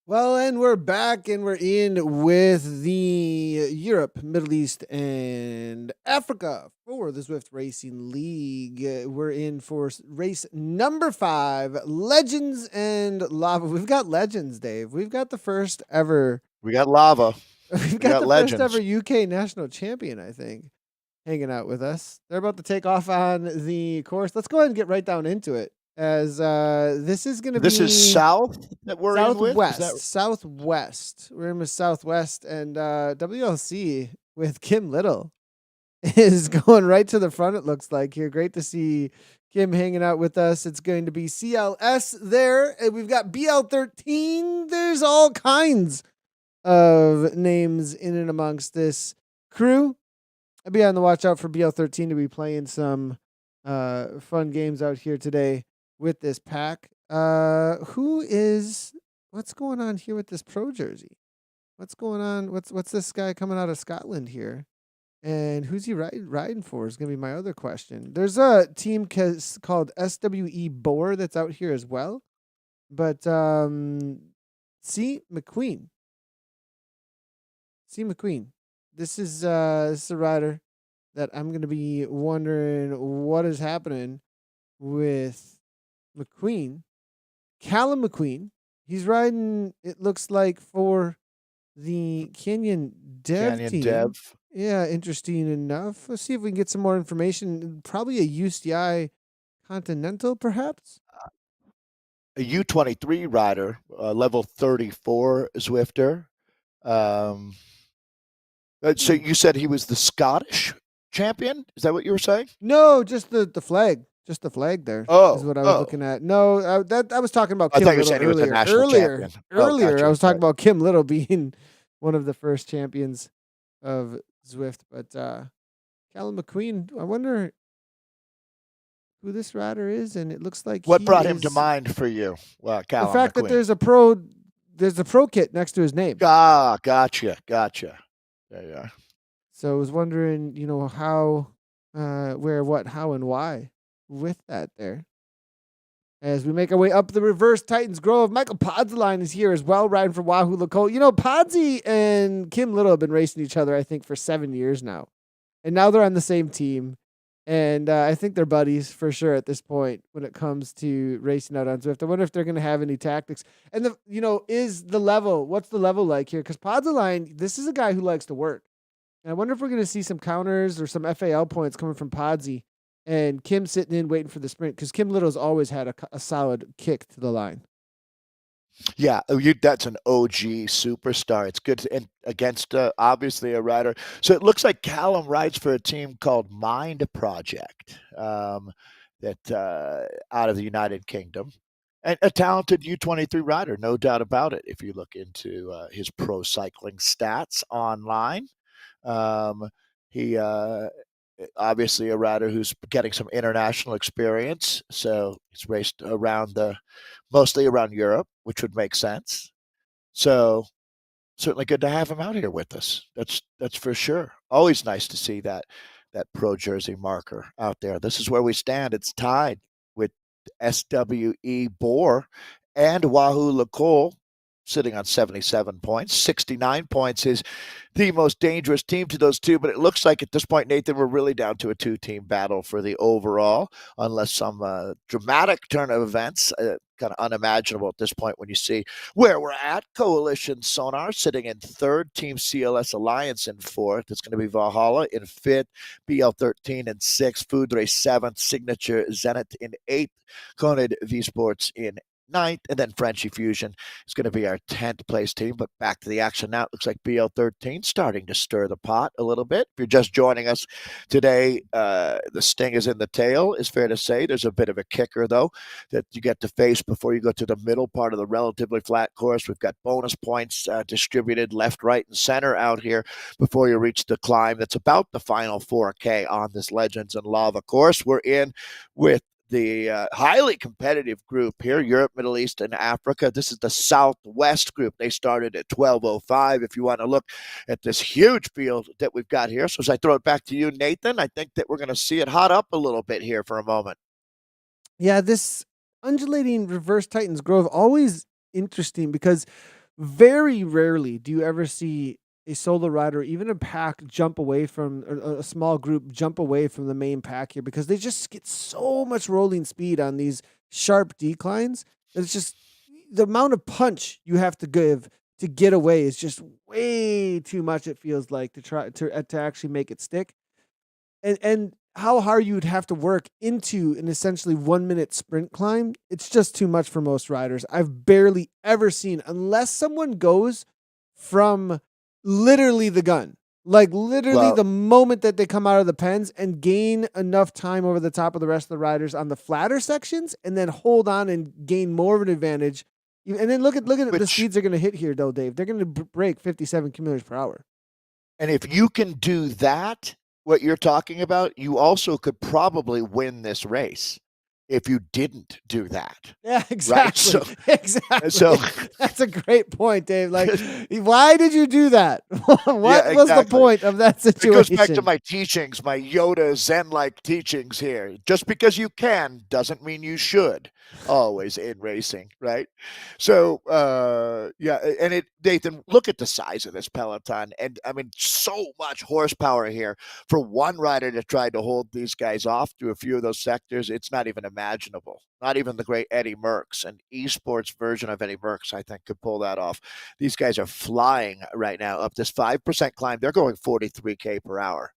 Well, and we're back, and we're in with the Europe, Middle East, and Africa for the Zwift Racing League. We're in for race number 5, Legends and Lava. We've got Legends, Dave. We've got the first ever. We got Lava. We've got the Legends. First ever UK national champion, I think, hanging out with us. They're about to take off on the course. Let's go ahead and get right down into it. As this is going to be. This is South that we're in with? Southwest. We're in with Southwest, and WLC with Kim Little is going right to the front, it looks like here. Great to see Kim hanging out with us. It's going to be CLS there, and we've got BL13. There's all kinds of names in and amongst this crew. I'll be on the watch out for BL13 to be playing some fun games out here today with this pack. What's going on here with this pro jersey? What's going on? What's this guy coming out of Scotland here? And who's he riding for is going to be my other question. There's a team called SWE Boar that's out here as well. But C. McQueen. C. McQueen. This is a rider that I'm going to be wondering what is happening with McQueen. Callum McQueen. He's riding, it looks like, for the Canyon Dev Canyon team. Dev. Yeah, interesting enough. Let's see if we can get some more information. Probably a UCI Continental, perhaps? A U23 rider, level 34 Zwifter. Um, so Hmm. you said he was the Scottish champion? Is that what you were saying? No, just the flag. Just the flag there is Oh, what I was oh. looking at. No, I was talking about I thought Kim you were Little saying he was a earlier. national champion. Oh, I gotcha. was talking Right. about Kim Little being one of the first champions of Zwift. But Callum McQueen, I wonder who this rider is, and it looks like What he brought him to is mind for you, the Callum fact that McQueen? there's a pro kit next to his name. Ah, gotcha. There you are. So I was wondering, how, where, what, how, and why with that there. As we make our way up the reverse Titans Grove, Michael Podzeline is here as well, riding for Wahoo Lacole. Podsy and Kim Little have been racing each other, I think, for 7 years now. And now they're on the same team. And I think they're buddies for sure at this point when it comes to racing out on Zwift. I wonder if they're going to have any tactics. And, what's the level like here? Because Podzeline, this is a guy who likes to work. And I wonder if we're going to see some counters or some FAL points coming from Podsy and Kim sitting in waiting for the sprint because Kim Little's always had a solid kick to the line. Yeah, that's an OG superstar. It's good and against obviously a rider. So it looks like Callum rides for a team called Mind Project, that out of the United Kingdom, and a talented U23 rider, no doubt about it. If you look into his pro cycling stats online, um, he obviously a rider who's getting some international experience. So he's raced mostly around Europe, which would make sense. So certainly good to have him out here with us. That's for sure. Always nice to see that pro jersey marker out there. This is where we stand. It's tied with SWE Boar and Wahoo Lacole sitting on 77 points. 69 points is the most dangerous team to those two, but it looks like at this point, Nathan, we're really down to a two-team battle for the overall, unless some dramatic turn of events, kind of unimaginable at this point when you see where we're at. Coalition Sonar sitting in third, Team CLS Alliance in fourth. It's going to be Valhalla in fifth, BL13 in sixth, Food Race seventh, Signature Zenith in eighth, Coned V Sports in ninth, and then Frenchy Fusion is going to be our 10th place team. But back to the action now. It looks like BL13 starting to stir the pot a little bit. If you're just joining us today, the sting is in the tail, is fair to say. There's a bit of a kicker, though, that you get to face before you go to the middle part of the relatively flat course. We've got bonus points distributed left, right, and center out here before you reach the climb. That's about the final 4K on this Legends and Lava course. We're in with the highly competitive group here, Europe, Middle East, and Africa. This is the Southwest group. They started at 12:05. If you want to look at this huge field that we've got here. So as I throw it back to you, Nathan, I think that we're going to see it hot up a little bit here for a moment. Yeah, this undulating reverse Titans Grove always interesting because very rarely do you ever see a solo rider, or even a pack, jump away from a small group jump away from the main pack here because they just get so much rolling speed on these sharp declines. It's just the amount of punch you have to give to get away is just way too much. It feels like to actually make it stick, and how hard you would have to work into an essentially 1 minute sprint climb. It's just too much for most riders. I've barely ever seen, unless someone goes from literally the gun, like literally Well, the moment that they come out of the pens and gain enough time over the top of the rest of the riders on the flatter sections and then hold on and gain more of an advantage. And then look at the speeds they're going to hit here, though, Dave. They're going to break 57 kilometers per hour. and if you can do that, what you're talking about, you also could probably win this race. if you didn't do that. Yeah, Right? exactly. Exactly. So That's a great point, Dave. Like, why did you do that? yeah, What was the exactly. point of that It goes back to situation? my teachings, my Yoda Zen-like teachings here. Just because you can doesn't mean you should. Always in racing, right? So, yeah, and Nathan, look at the size of this peloton, and I mean, so much horsepower here for one rider to try to hold these guys off through a few of those sectors. It's not even imaginable. Not even the great Eddie Merckx, an esports version of Eddie Merckx, I think, could pull that off. These guys are flying right now up this 5% climb. They're going 43K per hour.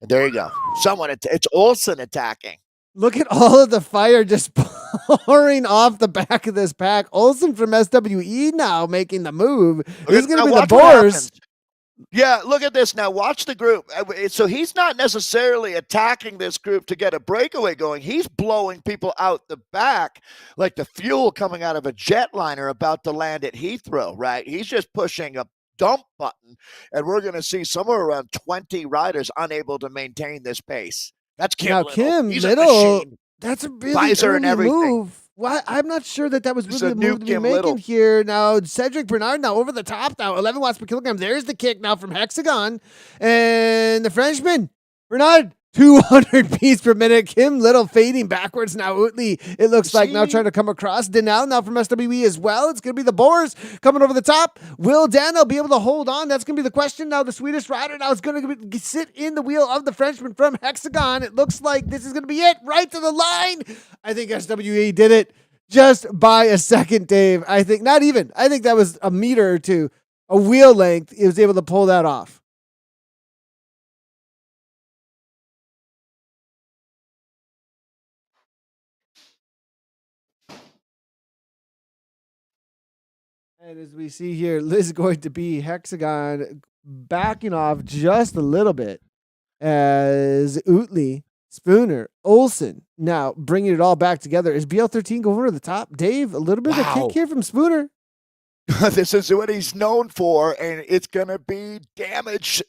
And there you go. It's Olsen attacking. Look at all of the fire just pouring off the back of this pack. Olsen from SWE now making the move. This is going to be the Boers. Yeah, look at this now. Watch the group. So he's not necessarily attacking this group to get a breakaway going. He's blowing people out the back like the fuel coming out of a jetliner about to land at Heathrow, right? He's just pushing a dump button, and we're going to see somewhere around 20 riders unable to maintain this pace. That's Kim Now, Little. Kim He's Little, a machine. that's a really Visor and early everything. move. Why? I'm not sure that was It's really a the new move to be Kim making Little. here. Now, Cedric Bernard now over the top now, 11 watts per kilogram. There's the kick now from Hexagon. And the Frenchman, Bernard, 200 beats per minute. Kim Little fading backwards now. Utley, it looks like now trying to come across. Denel now from SWE as well. It's going to be the Boers coming over the top. Will Daniel be able to hold on? That's going to be the question now. The Swedish rider now is going to sit in the wheel of the Frenchman from Hexagon. It looks like this is going to be it. Right to the line. I think SWE did it just by a second, Dave. I think not even. I think that was a meter or two, a wheel length. He was able to pull that off. And as we see here, Liz is going to be Hexagon backing off just a little bit as Utley, Spooner, Olsen now bringing it all back together. Is BL13 going over the top? Dave, a little bit of a kick here from Spooner. This is what he's known for, and it's going to be damage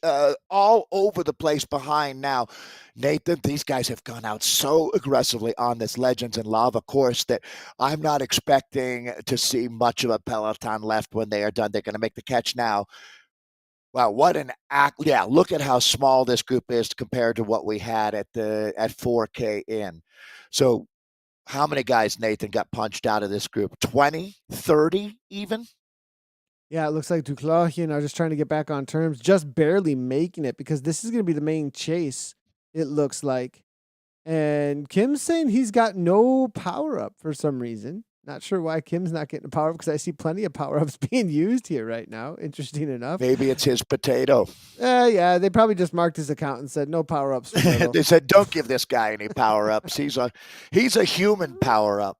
all over the place behind now. Nathan, these guys have gone out so aggressively on this Legends and Lava course that I'm not expecting to see much of a peloton left when they are done. They're going to make the catch now. Wow, what an act. Yeah, look at how small this group is compared to what we had at 4K in. So how many guys, Nathan, got punched out of this group? 20, 30 even? Yeah, it looks like Duclaw here now just trying to get back on terms, just barely making it because this is going to be the main chase, it looks like. And Kim's saying he's got no power up for some reason. Not sure why Kim's not getting a power up because I see plenty of power ups being used here right now. Interesting enough. Maybe it's his potato. Yeah, they probably just marked his account and said no power ups. They said, don't give this guy any power ups. He's a human power up.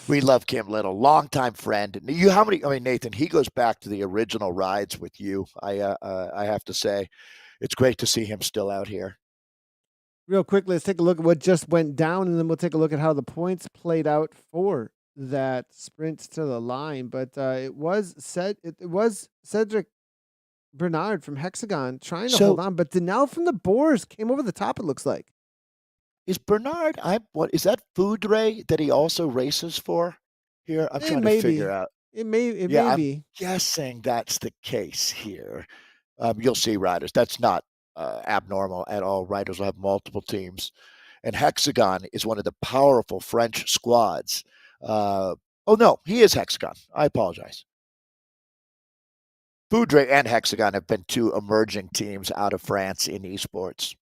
We love Kim Little, longtime friend. Nathan, he goes back to the original rides with you. I have to say, it's great to see him still out here. Real quick, let's take a look at what just went down, and then we'll take a look at how the points played out for that sprint to the line. But it was Cedric Bernard from Hexagon trying to hold on, but Denel from the Boers came over the top. It looks like. Is Bernard? What is that Foudre that he also races for? Here, I'm trying to figure out. It may be. I'm guessing that's the case here. You'll see riders. That's not abnormal at all. Riders will have multiple teams, and Hexagon is one of the powerful French squads. Oh no, he is Hexagon. I apologize. Foudre and Hexagon have been two emerging teams out of France in esports.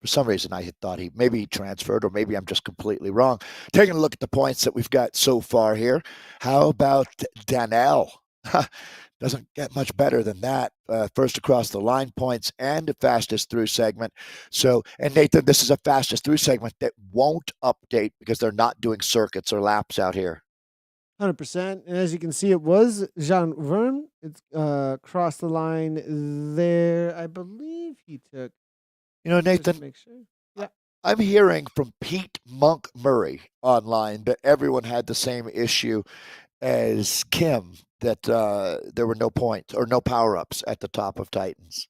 For some reason, I had thought he transferred, or maybe I'm just completely wrong. Taking a look at the points that we've got so far here. How about Danel? Doesn't get much better than that. First across the line points and the fastest through segment. So, and Nathan, this is a fastest through segment that won't update because they're not doing circuits or laps out here. 100%. And as you can see, it was Jean Verne. It's crossed the line there. I believe he took. Nathan, make sure. Yeah. I'm hearing from Pete Monk Murray online that everyone had the same issue as Kim, that there were no points or no power-ups at the top of Titans.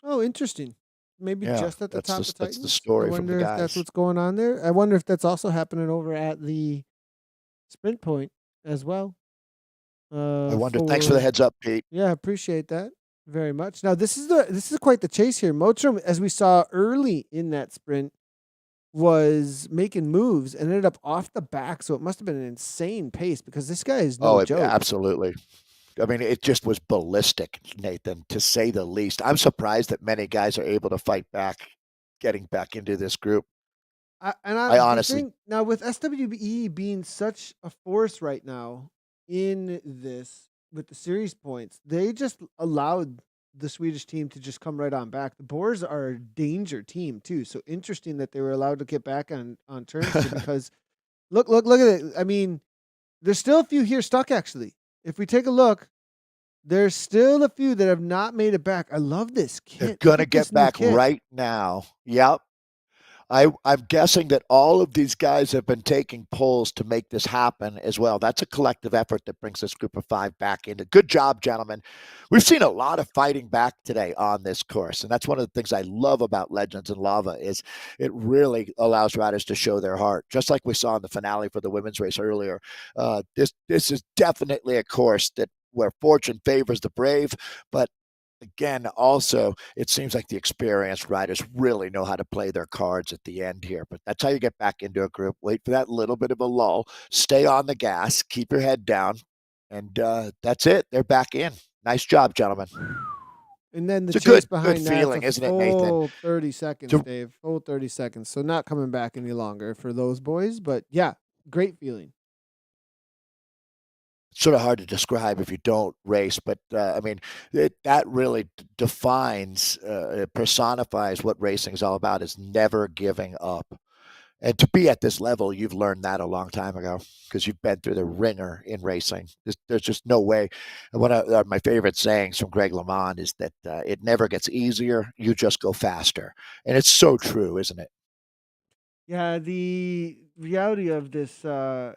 Oh, interesting. maybe Yeah, just at the top of that's the Titans. I story from the wonder if that's guys. what's going on there. I wonder if that's also happening over at the sprint point as well. I wonder. Thanks for the For heads up, Pete. Yeah, appreciate that very much. Now this is quite the chase here. Motrum, as we saw early in that sprint, was making moves and ended up off the back. So it must have been an insane pace because this guy is no Oh, joke. absolutely. I mean, it just was ballistic, Nathan, to say the least. I'm surprised that many guys are able to fight back, getting back into this group. I The honestly, thing now with SWE being such a force right now in this with the series points, they just allowed the Swedish team to just come right on back. The Boers are a danger team too, so interesting that they were allowed to get back on terms here because look at it. I mean, there's still a few here stuck actually. If we take a look, there's still a few that have not made it back. I love this they're kit. Look gonna at this get new back kit. right now. Yep. I'm guessing that all of these guys have been taking polls to make this happen as well. That's a collective effort that brings this group of five back into. Good job, gentlemen. We've seen a lot of fighting back today on this course, and that's one of the things I love about Legends and Lava is it really allows riders to show their heart, just like we saw in the finale for the women's race earlier. This is definitely a course that where fortune favors the brave, but again, also, it seems like the experienced riders really know how to play their cards at the end here. But that's how you get back into a group. Wait for that little bit of a lull. Stay on the gas. Keep your head down. And that's it. They're back in. Nice job, gentlemen. And then the It's a chase good behind that's a feeling, isn't it, Nathan? full 30 seconds, To Dave. Full 30 seconds. So not coming back any longer for those boys. But yeah, great feeling. sort of hard to describe if you don't race, but I mean, that really defines, personifies what racing is all about is never giving up. And to be at this level, you've learned that a long time ago because you've been through the ringer in racing. There's just no way. And one of my favorite sayings from Greg LeMond is that it never gets easier. You just go faster. And it's so true, isn't it? Yeah, the reality of this a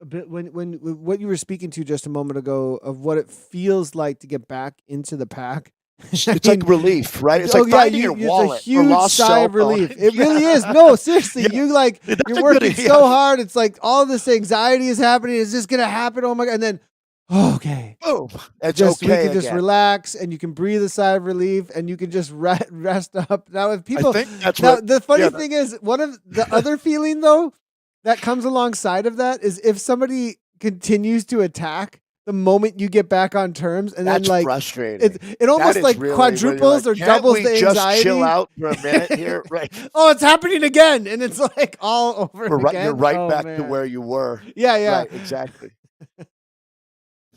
bit when what you were speaking to just a moment ago of what it feels like to get back into the pack. I It's mean, like relief, right? It's oh like yeah, finding your it's a wallet or huge lost sigh cell of phone. relief. It really is. Yeah. No, seriously, Yeah. you like That's you're a good working so hard. It's like all this anxiety is happening. It's just gonna happen. Oh my god! And then, okay, Boom. It's just we okay can just again. relax and you can breathe a sigh of relief and you can just rest up. Now, if I people think that's now what, the funny yeah, thing is one of the other feeling though that comes alongside of that is if somebody continues to attack the moment you get back on terms and then that's like frustrating. it That almost is like really where you're like, quadruples or can't doubles we the just chill anxiety. out for a minute here? Right. Oh, it's happening again and it's like all over You're again. right Oh back to man. where you were. Yeah, yeah. Right. Exactly.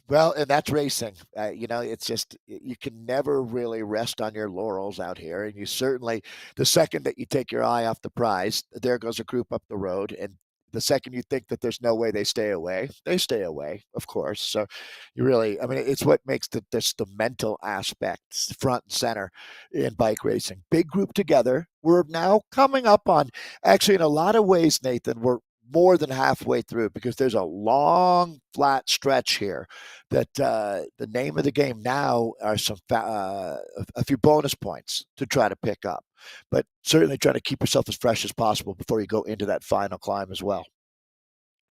Well, and that's racing. It's just you can never really rest on your laurels out here, and you certainly, the second that you take your eye off the prize, there goes a group up the road, and the second you think that there's no way they stay away, of course. So you really, I mean, it's what makes the mental aspects front and center in bike racing. Big group together. We're now coming up on, actually, in a lot of ways, Nathan, we're more than halfway through because there's a long flat stretch here that the name of the game now are a few bonus points to try to pick up, but certainly try to keep yourself as fresh as possible before you go into that final climb as well.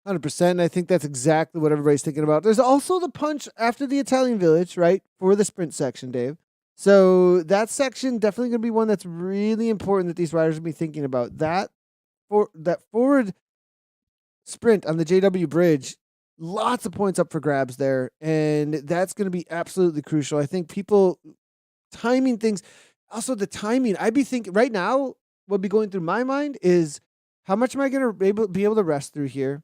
100%. I think that's exactly what everybody's thinking about. There's also the punch after the Italian Village, right? For the sprint section, Dave. So that section definitely going to be one that's really important that these riders will be thinking about. That forward sprint on the JW Bridge, lots of points up for grabs there, and that's going to be absolutely crucial. I think people timing things, also the timing. I'd be thinking right now, what be going through my mind is how much am I going to be able to rest through here?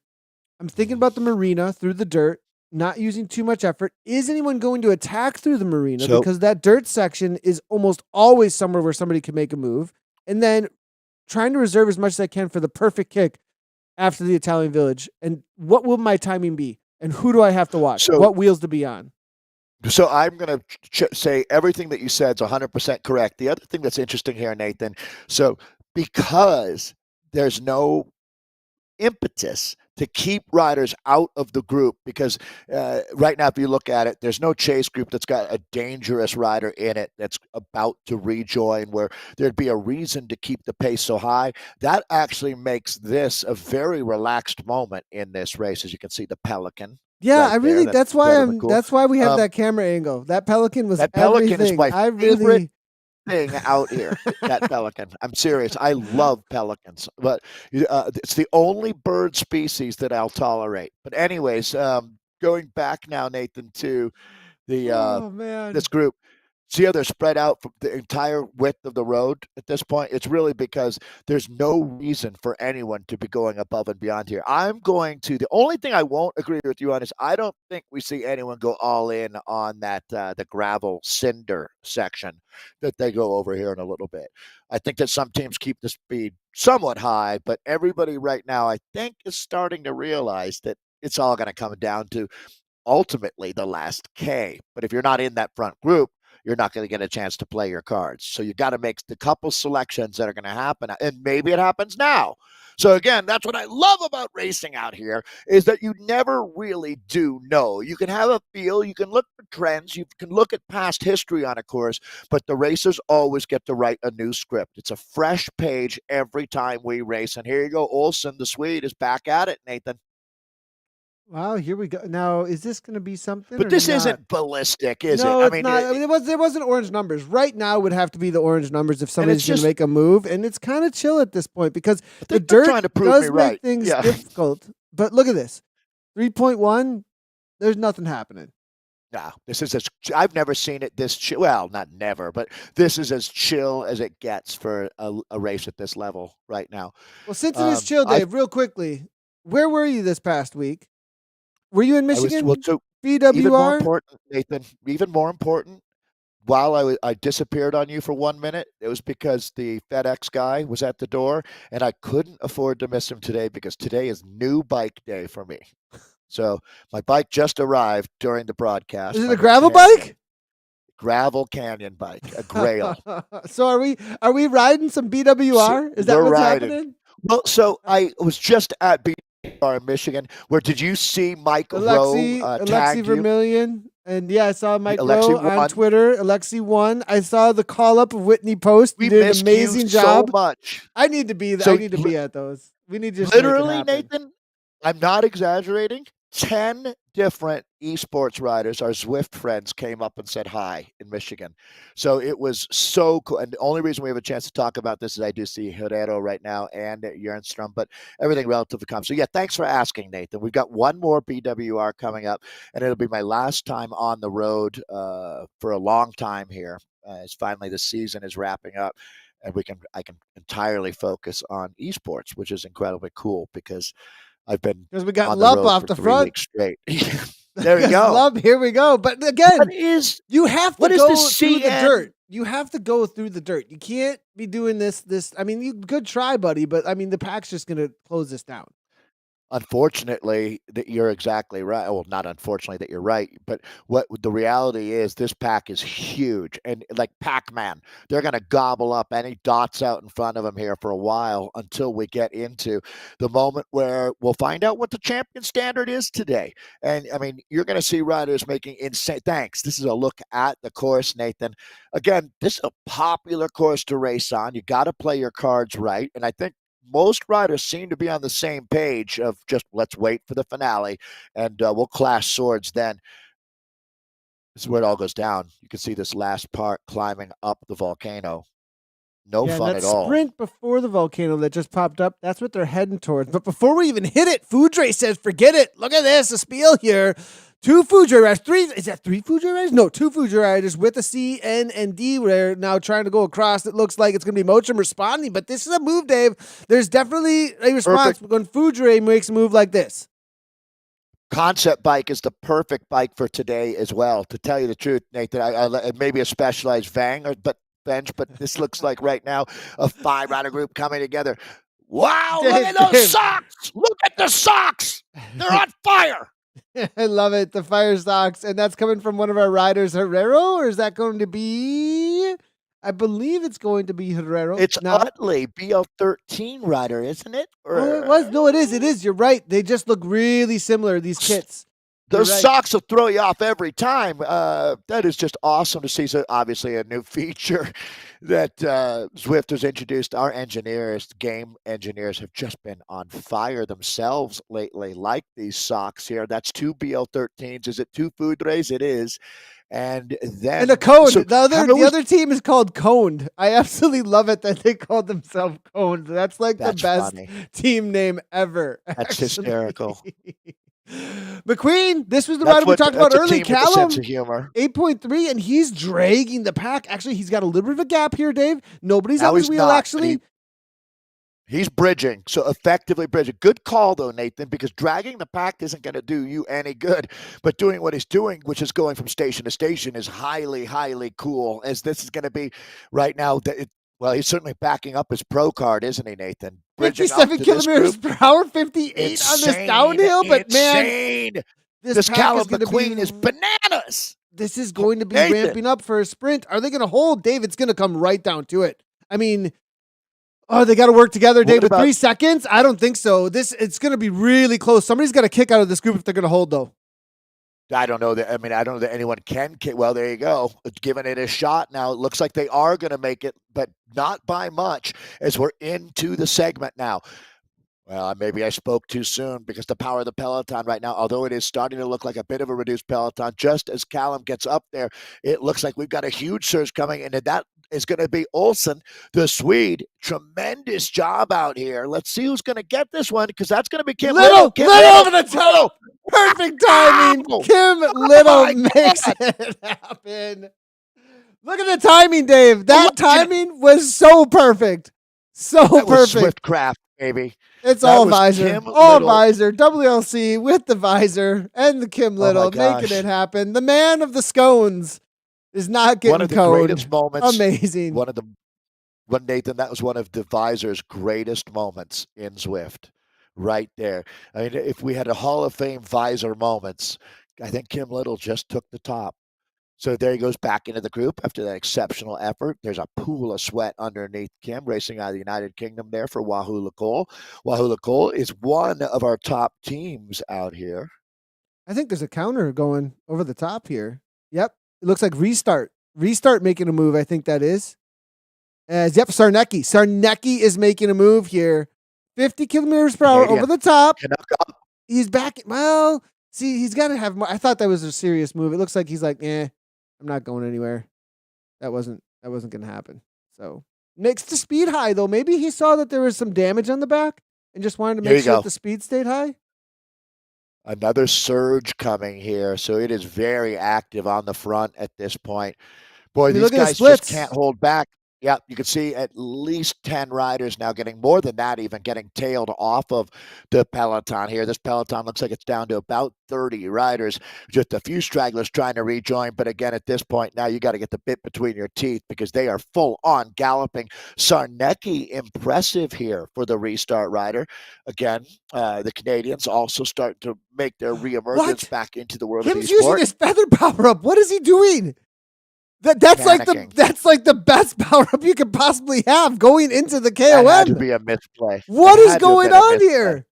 I'm thinking about the marina through the dirt, not using too much effort. Is anyone going to attack through the marina? So Because that dirt section is almost always somewhere where somebody can make a move. And then trying to reserve as much as I can for the perfect kick after the Italian Village. And what will my timing be? And who do I have to watch? so What wheels to be on? So I'm going to say everything that you said is 100% correct. The other thing that's interesting here, Nathan, so because there's no impetus to keep riders out of the group because right now, if you look at it, there's no chase group that's got a dangerous rider in it that's about to rejoin where there'd be a reason to keep the pace so high. That actually makes this a very relaxed moment in this race. As you can see, the Pelican. Yeah, Right I really. there. That's why Incredibly cool. That's why we have that camera angle. That Pelican was That Pelican is everything. my I favorite really. thing out here. That Pelican. I'm serious. I love pelicans, but it's the only bird species that I'll tolerate. But anyways, going back now, Nathan, to the Oh man. this group. See how they're spread out from the entire width of the road at this point? It's really because there's no reason for anyone to be going above and beyond here. The only thing I won't agree with you on is I don't think we see anyone go all in on that, the gravel cinder section that they go over here in a little bit. I think that some teams keep the speed somewhat high, but everybody right now, I think, is starting to realize that it's all going to come down to ultimately the last K. But if you're not in that front group, you're not going to get a chance to play your cards. So you got to make the couple selections that are going to happen. And maybe it happens now. So again, that's what I love about racing out here is that you never really do know. You can have a feel, you can look for trends, you can look at past history on a course, but the racers always get to write a new script. It's a fresh page every time we race. And here you go. Olsen, the Swede, is back at it, Nathan. Wow, here we go. Now, is this going to be something? But or this not? isn't ballistic, is it? No, I it's mean, not. I mean, there wasn't orange numbers. Right now would have to be the orange numbers if somebody's going to just- make a move, and it's kind of chill at this point because the they're dirt trying to prove does me make right. things Yeah. difficult. But look at this, 3.1. There's nothing happening. No, this is I've never seen it this chill. Well, not never, but this is as chill as it gets for a race at this level right now. Well, since it is chill, Dave, real quickly, where were you this past week? Were you in Michigan? So BWR? even more important, Nathan, even more important, while I disappeared on you for 1 minute, it was because the FedEx guy was at the door, and I couldn't afford to miss him today because today is new bike day for me. So my bike just arrived during the broadcast. Is it a gravel bike? Gravel canyon bike, a Grail. So are we riding some BWR? Is that what's happening? Well, so I was just at BWR in Michigan. Where did you see Mike Rowe tag Vermillion? And yeah, I saw Mike Alexi Rowe on Twitter. Alexi won. I saw the call up of Whitney Post. We did an amazing job. So much. I need to be. I need to be at those. We need to just literally, Nathan. I'm not exaggerating. 10 different esports riders, our Zwift friends, came up and said hi in Michigan. So it was so cool. And the only reason we have a chance to talk about this is I do see Herrero right now and Jernstrom, but everything relatively calm. So yeah, thanks for asking, Nathan. We've got one more BWR coming up, and it'll be my last time on the road for a long time here. As finally the season is wrapping up, and I can entirely focus on esports, which is incredibly cool because I've been because we got Lup off the front straight. There we go. Lup, here we go. But again, you have to go through the dirt. You have to go through the dirt. You can't be doing this. I mean, you good try, buddy, but I mean, the pack's just going to close this down. Unfortunately, that you're exactly right. Well, not unfortunately that you're right, but what the reality is, this pack is huge, and like Pac-Man, they're going to gobble up any dots out in front of them here for a while until we get into the moment where we'll find out what the champion standard is today. And I mean, you're going to see riders making insane. Thanks. This is a look at the course, Nathan. Again, this is a popular course to race on. You got to play your cards right, and I think most riders seem to be on the same page of just let's wait for the finale and we'll clash swords then. This is where it all goes down. You can see this last part climbing up the volcano. No fun at all. Sprint before the volcano that just popped up, that's what they're heading towards. But before we even hit it, Foudre says, forget it. Look at this, a spiel here. 2 Foudre riders. 3, is that 3 Foudre riders? No, 2 Foudre riders with a C, N, and D. We're now trying to go across. It looks like it's going to be Mocham responding, but this is a move, Dave. There's definitely a response when Foudre makes a move like this. Concept bike is the perfect bike for today as well. To tell you the truth, Nathan, I maybe a specialized Vang, but this looks like right now a 5-rider group coming together. Wow, look at those socks! Look at the socks! They're on fire! I love it. The fire socks. And that's coming from one of our riders, Herrero, or is that going to be I believe it's going to be Herrero. It's Now, Utley, BL13 rider, isn't it? oh, it was. No, it is. It is. You're right. They just look really similar, these kits. You're Those right. socks will throw you off every time. That is just awesome to see. So obviously a new feature that Zwift has introduced. Our engineers, game engineers, have just been on fire themselves lately, like these socks here. That's 2 BL13s. Is it 2 food rays? It is. And then And a coned. So the other team is called Coned. I absolutely love it that they called themselves Coned. That's like the best team name ever. That's hysterical. McQueen, this was the rider we talked about earlier. Callum, 8.3, and he's dragging the pack. Actually, he's got a little bit of a gap here, Dave. Nobody's on his wheel, actually. He's bridging, so effectively bridging. Good call, though, Nathan, because dragging the pack isn't going to do you any good. But doing what he's doing, which is going from station to station, is highly, highly cool, as this is going to be right now. Well, he's certainly backing up his pro card, isn't he, Nathan? 57 kilometers per hour, 58 on this downhill. But, man, this Callum McQueen is bananas. This is going to be ramping up for a sprint. Are they going to hold? Dave, it's going to come right down to it. I mean, they got to work together, Dave, with 3 seconds? I don't think so. It's going to be really close. Somebody's got to kick out of this group if they're going to hold, though. I don't know that. I mean, I don't know that anyone can kick. Well, there you go. Giving it a shot now. It looks like they are going to make it, but not by much, as we're into the segment now. Well, maybe I spoke too soon, because the power of the peloton right now, although it is starting to look like a bit of a reduced peloton, just as Callum gets up there, it looks like we've got a huge surge coming, and that is going to be Olsen, the Swede. Tremendous job out here. Let's see who's going to get this one, because that's going to be Kim Little. Little over the top. Perfect timing. Kim Little makes it happen. Look at the timing, Dave. That timing was so perfect. So perfect. Zwift craft, baby. It's all visor. All visor. WLC with the visor and the Kim Little making it happen. The man of the scones is not getting one of the greatest moments. Amazing. Nathan, that was one of the visor's greatest moments in Zwift. Right there. I mean, if we had a Hall of Fame visor moments, I think Kim Little just took the top. So there he goes back into the group after that exceptional effort. There's a pool of sweat underneath Kim, racing out of the United Kingdom there for Wahoo Lacole. Wahoo Lacole is one of our top teams out here. I think there's a counter going over the top here. Yep. It looks like Restart. Restart making a move, I think that is. Sarnecki. Sarnecki is making a move here. 50 kilometers per hour over the top. He's back. Well, see, he's got to have more. I thought that was a serious move. It looks like he's like, I'm not going anywhere. That wasn't going to happen. So next to speed high, though, maybe he saw that there was some damage on the back and just wanted to make sure that the speed stayed high. Another surge coming here. So it is very active on the front at this point. Boy, these guys just can't hold back. Yeah, you can see at least 10 riders now getting more than that, even getting tailed off of the peloton here. This peloton looks like it's down to about 30 riders. Just a few stragglers trying to rejoin. But again, at this point now, you got to get the bit between your teeth, because they are full on galloping. Sarnecki, impressive here for the Restart rider. Again, the Canadians also starting to make their reemergence back into the world of Kim's e-sport. using his feather power up. What is he doing? That's like the best power up you could possibly have going into the KOM. That had to be a misplay. What is going on here?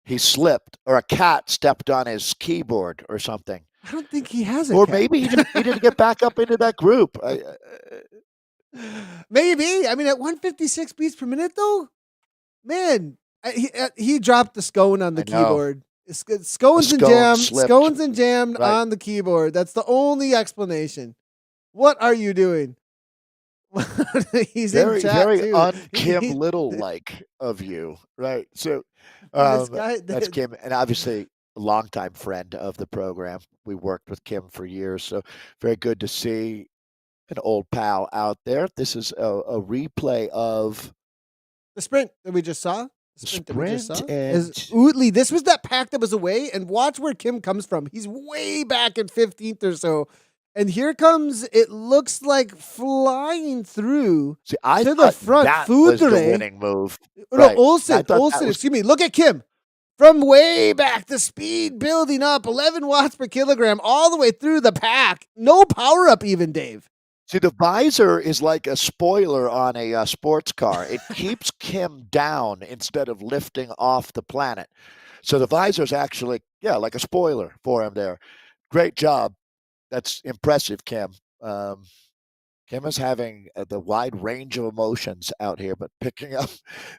He slipped, or a cat stepped on his keyboard or something. I don't think he has it. Or maybe he didn't get back up into that group. Maybe. I mean, at 156 beats per minute, though, man, he dropped the scone on the keyboard. Scones and jammed on the keyboard. That's the only explanation. What are you doing? He's very, in chat very too. un-Kim Little-like of you, right? So that's Kim, and obviously a longtime friend of the program. We worked with Kim for years, so very good to see an old pal out there. This is a replay of the sprint that we just saw. And Utley, this was that pack that was away, and watch where Kim comes from. He's way back in 15th or so. And here comes, it looks like flying through to the front. That was the winning move. No, Olsen, excuse me. Look at Kim. From way back, the speed building up, 11 watts per kilogram, all the way through the pack. No power up even, Dave. See, the visor is like a spoiler on a sports car. It keeps Kim down instead of lifting off the planet. So the visor is actually, yeah, like a spoiler for him there. Great job. That's impressive, Kim. Kim is having the wide range of emotions out here, but picking up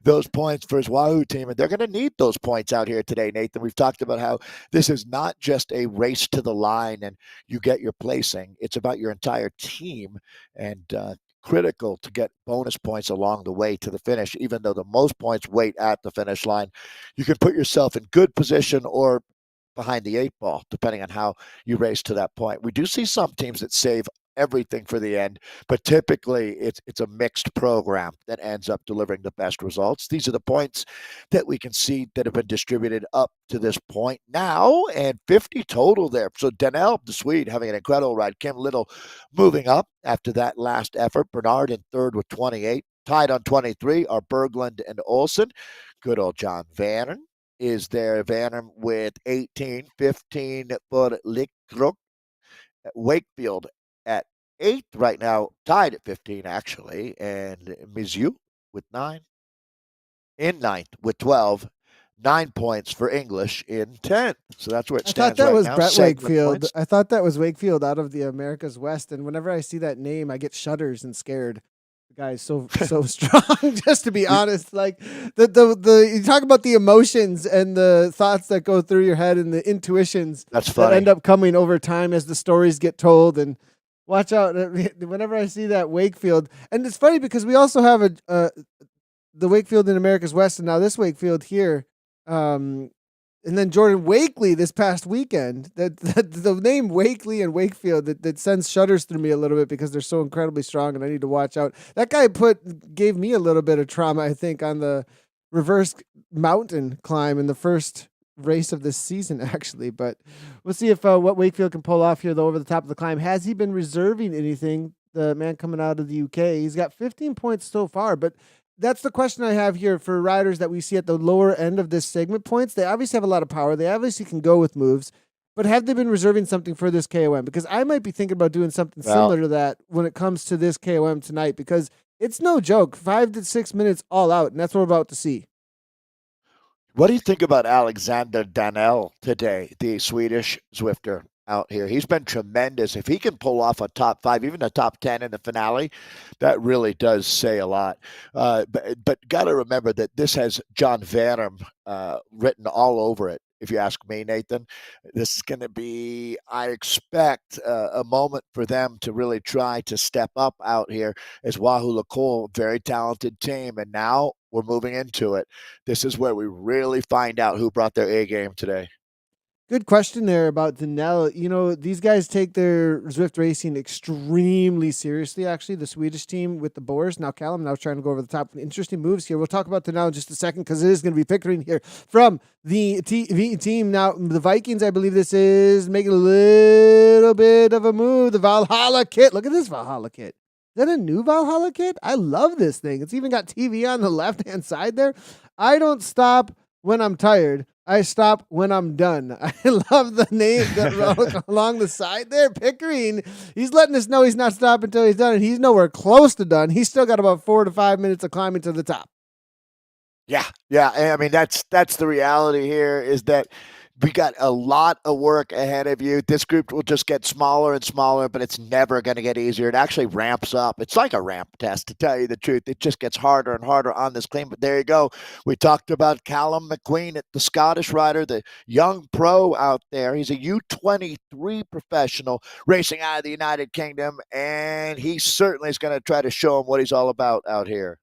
those points for his Wahoo team, and they're going to need those points out here today, Nathan. We've talked about how this is not just a race to the line and you get your placing. It's about your entire team, and critical to get bonus points along the way to the finish. Even though the most points wait at the finish line, you can put yourself in good position or behind the eight ball, depending on how you race to that point. We do see some teams that save everything for the end, but typically it's a mixed program that ends up delivering the best results. These are the points that we can see that have been distributed up to this point now, and 50 total there. So Danelle, the Swede, having an incredible ride. Kim Little moving up after that last effort. Bernard in third with 28. Tied on 23 are Berglund and Olsen. Good old John Vannon is there. Vannon with 18, 15 for Lickrook. Wakefield at 8th right now, tied at 15 actually, and Mizzou with 9. In 9th with 12. 9 points for English in 10th. So that's where it I thought stands that right was now. Brett Segment Wakefield. points. I thought that was Wakefield out of the America's West, and whenever I see that name, I get shudders and scared. The guy is so strong. Just to be honest, like the you talk about the emotions and the thoughts that go through your head and the intuitions That's that funny. end up coming over time as the stories get told. And watch out whenever I see that Wakefield, and it's funny because we also have the Wakefield in America's West, and now this Wakefield here. And then Jordan Wakely this past weekend. That the name Wakely and Wakefield that sends shudders through me a little bit because they're so incredibly strong, and I need to watch out. That guy gave me a little bit of trauma, I think, on the reverse mountain climb in the first race of this season, actually. But we'll see if what Wakefield can pull off here, though, over the top of the climb. Has he been reserving anything? The man coming out of the UK, he's got 15 points so far, but that's the question I have here for riders that we see at the lower end of this segment points. They obviously have a lot of power. They obviously can go with moves, but have they been reserving something for this KOM? Because I might be thinking about doing something similar to that when it comes to this KOM tonight, because it's no joke. 5 to 6 minutes all out, and that's what we're about to see. What do you think about Alexander Danell today, the Swedish Zwifter out here? He's been tremendous. If he can pull off a top 5, even a top 10 in the finale, that really does say a lot. But got to remember that this has John Vanham written all over it. If you ask me, Nathan, this is going to be, I expect, a moment for them to really try to step up out here as Wahoo LaCool, very talented team. And now we're moving into it. This is where we really find out who brought their A game today. Good question there about Danell. You know, these guys take their Zwift racing extremely seriously, actually, the Swedish team with the Boers. Now, Callum, now trying to go over the top. Interesting moves here. We'll talk about Danell in just a second because it is going to be Pickering here from the TV team. Now, the Vikings, I believe this is making a little bit of a move. The Valhalla kit. Look at this Valhalla kit. Is that a new Valhalla kit? I love this thing. It's even got TV on the left-hand side there. I don't stop when I'm tired. I stop when I'm done. I love the name that along the side there. Pickering, he's letting us know he's not stopping until he's done, and he's nowhere close to done. He's still got about 4 to 5 minutes of climbing to the top. Yeah. I mean, that's the reality here is that we got a lot of work ahead of you. This group will just get smaller and smaller, but it's never going to get easier. It actually ramps up. It's like a ramp test, to tell you the truth. It just gets harder and harder on this clean. But there you go. We talked about Callum McQueen, the Scottish rider, the young pro out there. He's a U23 professional racing out of the United Kingdom, and he certainly is going to try to show him what he's all about out here.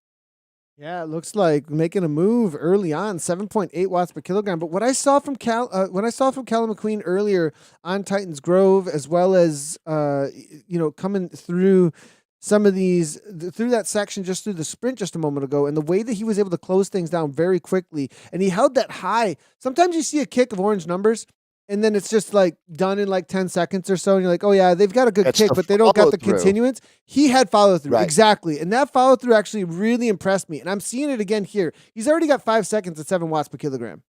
Yeah, it looks like making a move early on, 7.8 watts per kilogram. But what I saw from Callum McQueen earlier on Titans Grove, as well as coming through some of these through that section, just through the sprint just a moment ago, and the way that he was able to close things down very quickly, and he held that high. Sometimes you see a kick of orange numbers, and then it's just like done in like 10 seconds or so. And you're like, oh yeah, they've got a good kick, but they don't got the continuance. He had follow through. Right. Exactly. And that follow through actually really impressed me. And I'm seeing it again here. He's already got 5 seconds at 7 watts per kilogram.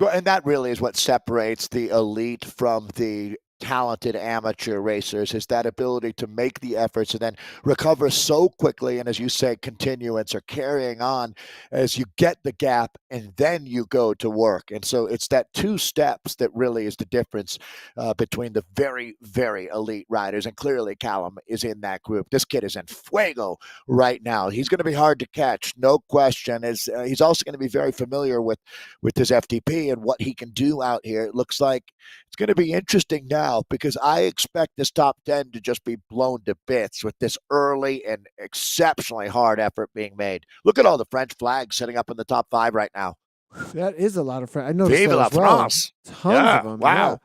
And that really is what separates the elite from the talented amateur racers is that ability to make the efforts and then recover so quickly. And as you say, continuance or carrying on as you get the gap and then you go to work. And so it's that 2 steps that really is the difference between the very, very elite riders. And clearly Callum is in that group. This kid is in fuego right now. He's going to be hard to catch, no question. He's also going to be very familiar with his FTP and what he can do out here. It looks like it's going to be interesting now because I expect this top 10 to just be blown to bits with this early and exceptionally hard effort being made. Look at all the French flags sitting up in the top 5 right now. That is a lot of French. I noticed Vive that la as well. France. Tons of them. Wow. Yeah.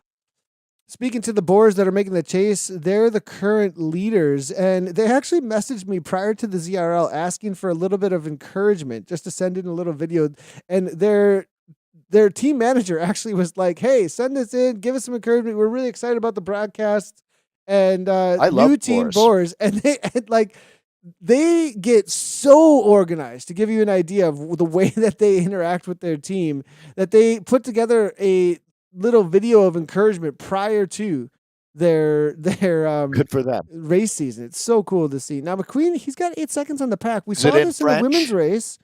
Speaking to the Boers that are making the chase, they're the current leaders. And they actually messaged me prior to the ZRL asking for a little bit of encouragement, just to send in a little video. And their team manager actually was like, hey, send this in, give us some encouragement. We're really excited about the broadcast. And I new love team Boers. And they get so organized, to give you an idea of the way that they interact with their team, that they put together a little video of encouragement prior to their good for them race season. It's so cool to see. Now McQueen, he's got 8 seconds on the pack. We saw in this in the French? women's race,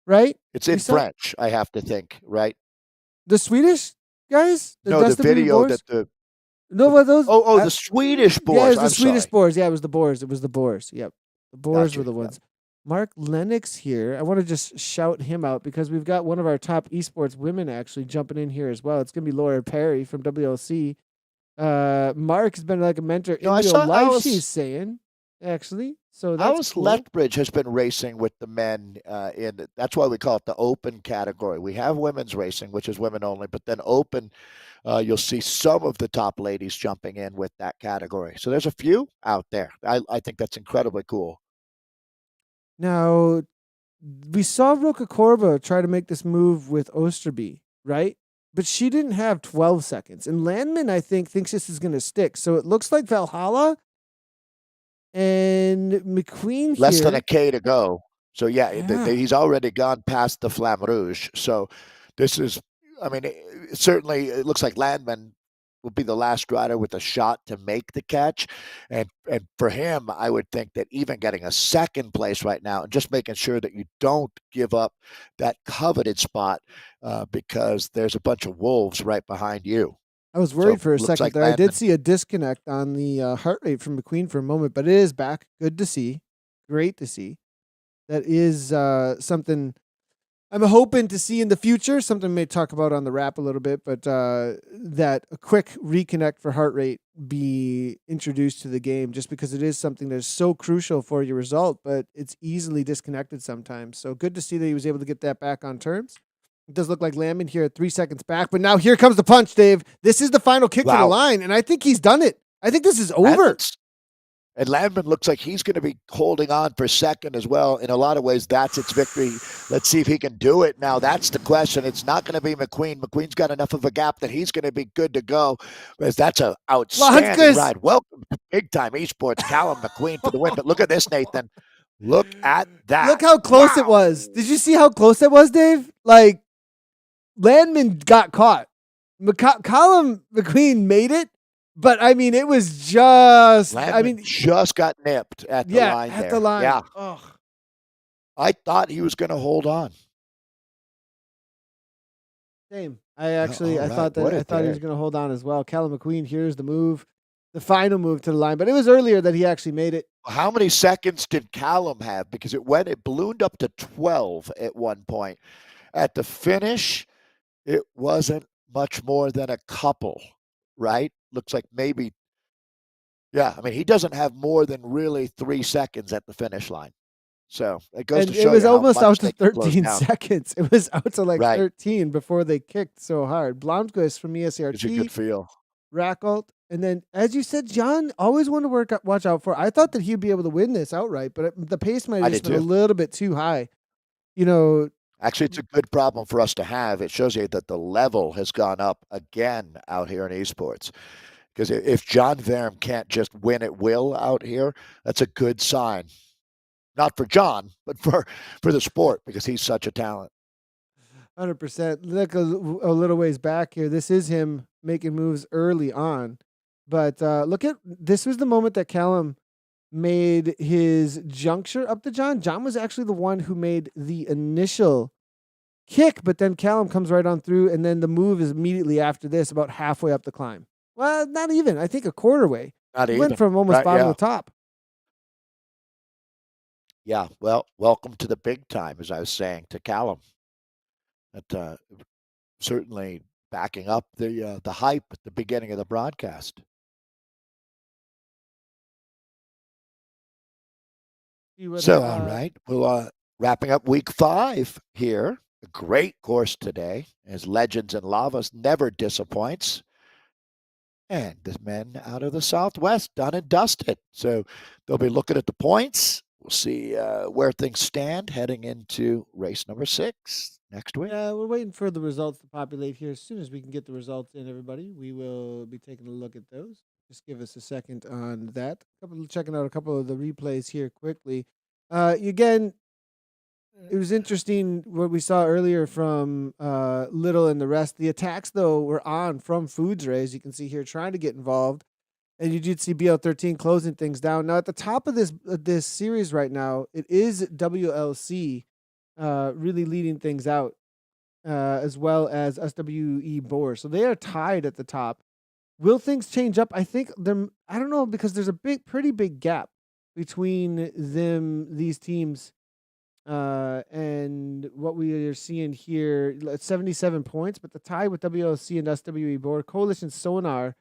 right? It's in French, I have to think, right? The Swedish guys? No, the SW video Boers? that No, but those. the Swedish Boers. Yeah, it was the I'm Swedish sorry. Boers. Yeah, it was the Boers. It was the Boers. Yep. The Boers Gotcha. were the ones. Mark Lennox here. I want to just shout him out because we've got one of our top esports women actually jumping in here as well. It's going to be Laura Perry from WLC. Mark has been like a mentor in real life, she's saying, actually. So that's Alice cool. Lethbridge has been racing with the men that's why we call it the open category. We have women's racing, which is women only, but then open, you'll see some of the top ladies jumping in with that category. So there's a few out there. I think that's incredibly cool. Now, we saw Roka Korba try to make this move with Osterby, right? But she didn't have 12 seconds. And Landman, I think, thinks this is going to stick. So it looks like Valhalla and McQueen Less here. than a K to go. So, yeah. He's already gone past the Flamme Rouge. So this is, I mean, certainly it looks like Landman will be the last rider with a shot to make the catch. And for him, I would think that even getting a second place right now and just making sure that you don't give up that coveted spot because there's a bunch of wolves right behind you. I was worried for a second like there. Landman. I did see a disconnect on the heart rate from McQueen for a moment, but it is back. Good to see. Great to see. That is something I'm hoping to see in the future. Something we may talk about on the wrap a little bit, but that a quick reconnect for heart rate be introduced to the game, just because it is something that's so crucial for your result, but it's easily disconnected sometimes. So good to see that he was able to get that back on terms. It does look like Landman here at 3 seconds back, but now here comes the punch, Dave. This is the final kick to the line, and I think he's done it. I think this is over. And Landman looks like he's going to be holding on for second as well. In a lot of ways, that's its victory. Let's see if he can do it. Now, that's the question. It's not going to be McQueen. McQueen's got enough of a gap that he's going to be good to go. Because that's an outstanding ride. Welcome to big-time esports, Callum McQueen for the win. But look at this, Nathan. Look at that. Look how close it was. Did you see how close it was, Dave? Like, Landman got caught. Callum McQueen made it. But I mean, it was just. Landman just got nipped at the line there. At the line. Yeah. Ugh. I thought he was going to hold on. Same. I thought he was going to hold on as well. Callum McQueen, here's the move, the final move to the line. But it was earlier that he actually made it. How many seconds did Callum have? Because it ballooned up to 12 at one point. At the finish, it wasn't much more than a couple, right? Looks like maybe, yeah. I mean, he doesn't have more than really 3 seconds at the finish line. So it goes to show it was you almost how out much to they can close 13 down. seconds. It was out to 13 before they kicked so hard. Blomqvist from ESRT. It's a good feel. Rackelt. And then, as you said, John, always one to watch out for. I thought that he'd be able to win this outright, but the pace might have just been a little bit too high. You know, actually, it's a good problem for us to have. It shows you that the level has gone up again out here in esports. Because if John Verm can't just win at will out here, that's a good sign. Not for John, but for the sport, because he's such a talent. 100%. Look a little ways back here. This is him making moves early on. But look at this was the moment that Callum made his juncture up to John. John was actually the one who made the initial kick, but then Callum comes right on through, and then the move is immediately after this, about halfway up the climb. Well, not even. I think a quarter way. Not He even. went from almost Right, bottom yeah. to top. Yeah, well, welcome to the big time, as I was saying to Callum. That certainly backing up the hype at the beginning of the broadcast. So, all right, we'll wrapping up week 5 here. A great course today, as Legends and Lavas never disappoints. And the men out of the Southwest done and dusted. So they'll be looking at the points. We'll see where things stand heading into race number 6 next week. Yeah, we're waiting for the results to populate here. As soon as we can get the results in, everybody, we will be taking a look at those. Just give us a second on that. Checking out a couple of the replays here quickly. Again, it was interesting what we saw earlier from Little and the rest. The attacks, though, were on from Foods Ray, as you can see here, trying to get involved. And you did see BL13 closing things down. Now, at the top of this series right now, it is WLC really leading things out, as well as SWE Boar. So they are tied at the top. Will things change up? I think I don't know, because there's a pretty big gap between these teams. And what we are seeing here, 77 points, but the tie with WLC and SWE Board, Coalition Sonar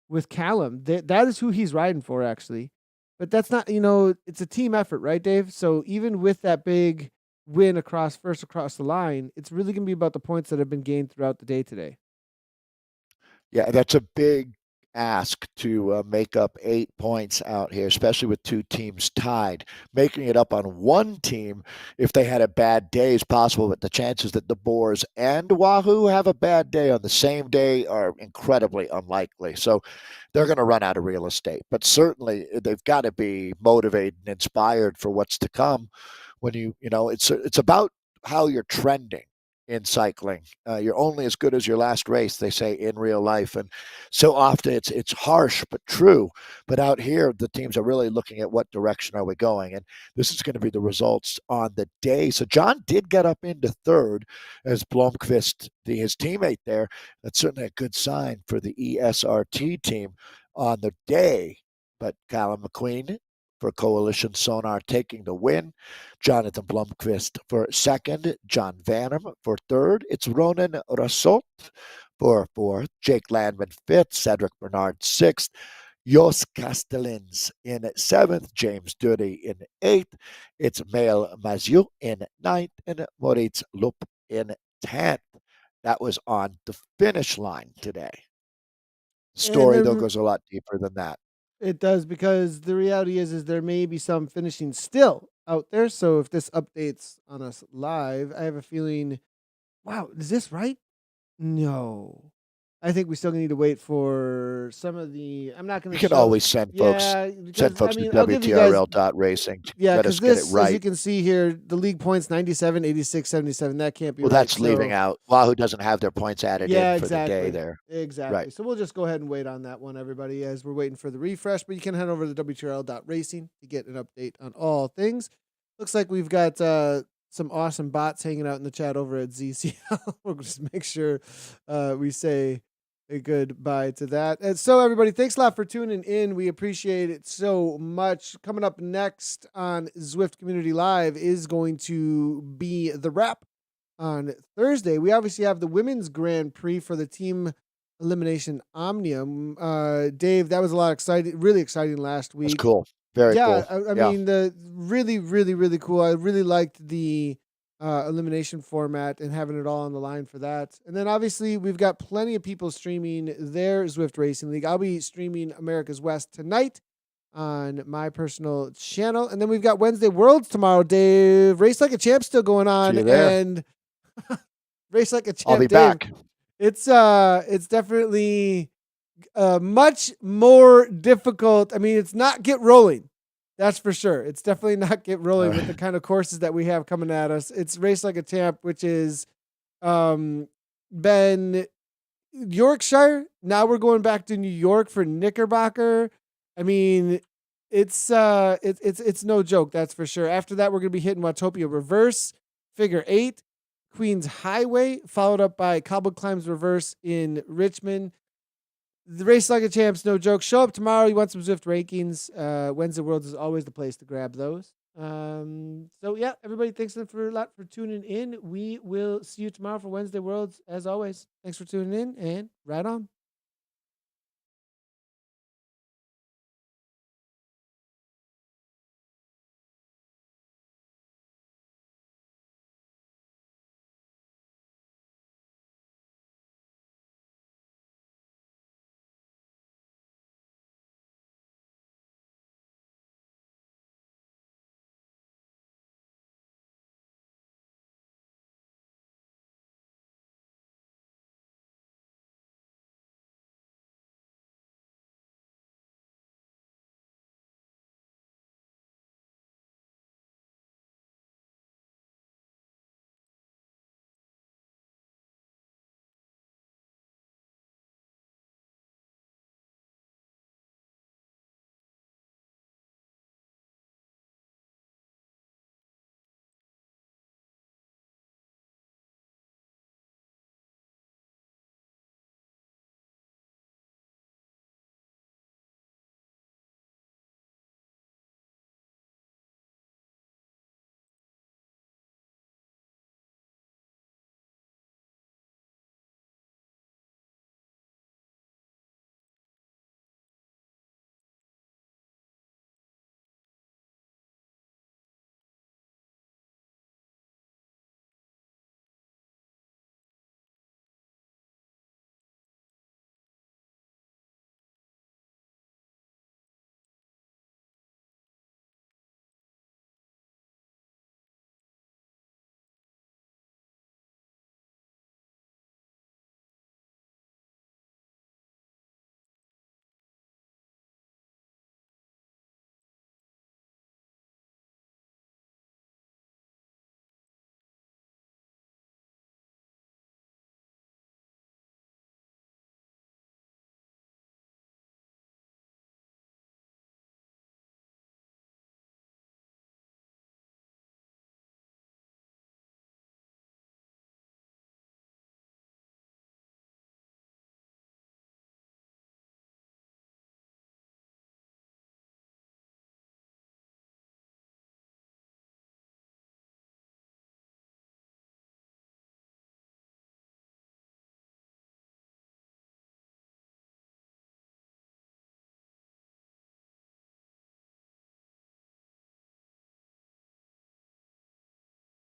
with Callum, that is who he's riding for, actually. But that's not, it's a team effort, right, Dave? So even with that big win across the line, it's really going to be about the points that have been gained throughout the day today. Yeah, that's a big ask to make up 8 points out here, especially with 2 teams tied. Making it up on one team, if they had a bad day, is possible, but the chances that the Boars and Wahoo have a bad day on the same day are incredibly unlikely. So they're going to run out of real estate. But certainly they've got to be motivated and inspired for what's to come. When it's about how you're trending in cycling. You're only as good as your last race, they say in real life. And so often it's harsh but true. But out here, the teams are really looking at what direction are we going. And this is going to be the results on the day. So John did get up into third as Blomqvist, his teammate there. That's certainly a good sign for the ESRT team on the day. But Callum McQueen for Coalition Sonar taking the win. Jonathan Blomqvist for second. John Vanham for third. It's Ronan Rasot for fourth. Jake Landman fifth. Cedric Bernard sixth. Jos Castellins in seventh. James Duty in eighth. It's Mael Mazieu in ninth. And Moritz Lup in 10th. That was on the finish line today. Story, though, goes a lot deeper than that. It does, because the reality is there may be some finishing still out there. So if this updates on us live, I have a feeling, wow, is this right? No. I think we still need to wait for some of the. I'm not going to. You can always send folks. Send folks to WTRL.racing. Yeah, because this, right. As you can see here, the league points 97, 86, 77. That can't be. Well, that's leaving out Wahoo doesn't have their points added in for the day there. Exactly. Right. So we'll just go ahead and wait on that one, everybody, as we're waiting for the refresh. But you can head over to WTRL.racing to get an update on all things. Looks like we've got some awesome bots hanging out in the chat over at ZCL. We'll just make sure we say a goodbye to that. And so, everybody, thanks a lot for tuning in. We appreciate it so much. Coming up next on Zwift Community Live is going to be the wrap on Thursday. We obviously have the Women's Grand Prix for the team elimination Omnium. Dave, that was a lot really exciting last week. That's cool. Very cool. I mean, the really, really, really cool. I really liked the elimination format and having it all on the line for that. And then obviously we've got plenty of people streaming their Zwift Racing League. I'll be streaming America's West tonight on my personal channel. And then we've got Wednesday Worlds tomorrow, Dave. Race Like a Champ still going on. And Race Like a Champ, I'll be Dave, back. It's definitely much more difficult. I mean, it's not Get Rolling. That's for sure. It's definitely not Get Rolling with the kind of courses that we have coming at us. It's Race Like a Champ, which is been Yorkshire. Now we're going back to New York for Knickerbocker. I mean, it's no joke, that's for sure. After that, we're gonna be hitting Watopia Reverse, Figure 8, Queens Highway, followed up by Cobble Climbs Reverse in Richmond. The Race Like a Champs, no joke. Show up tomorrow. You want some Zwift rankings. Wednesday Worlds is always the place to grab those. So yeah, everybody, thanks a lot for tuning in. We will see you tomorrow for Wednesday Worlds. As always, thanks for tuning in and right on.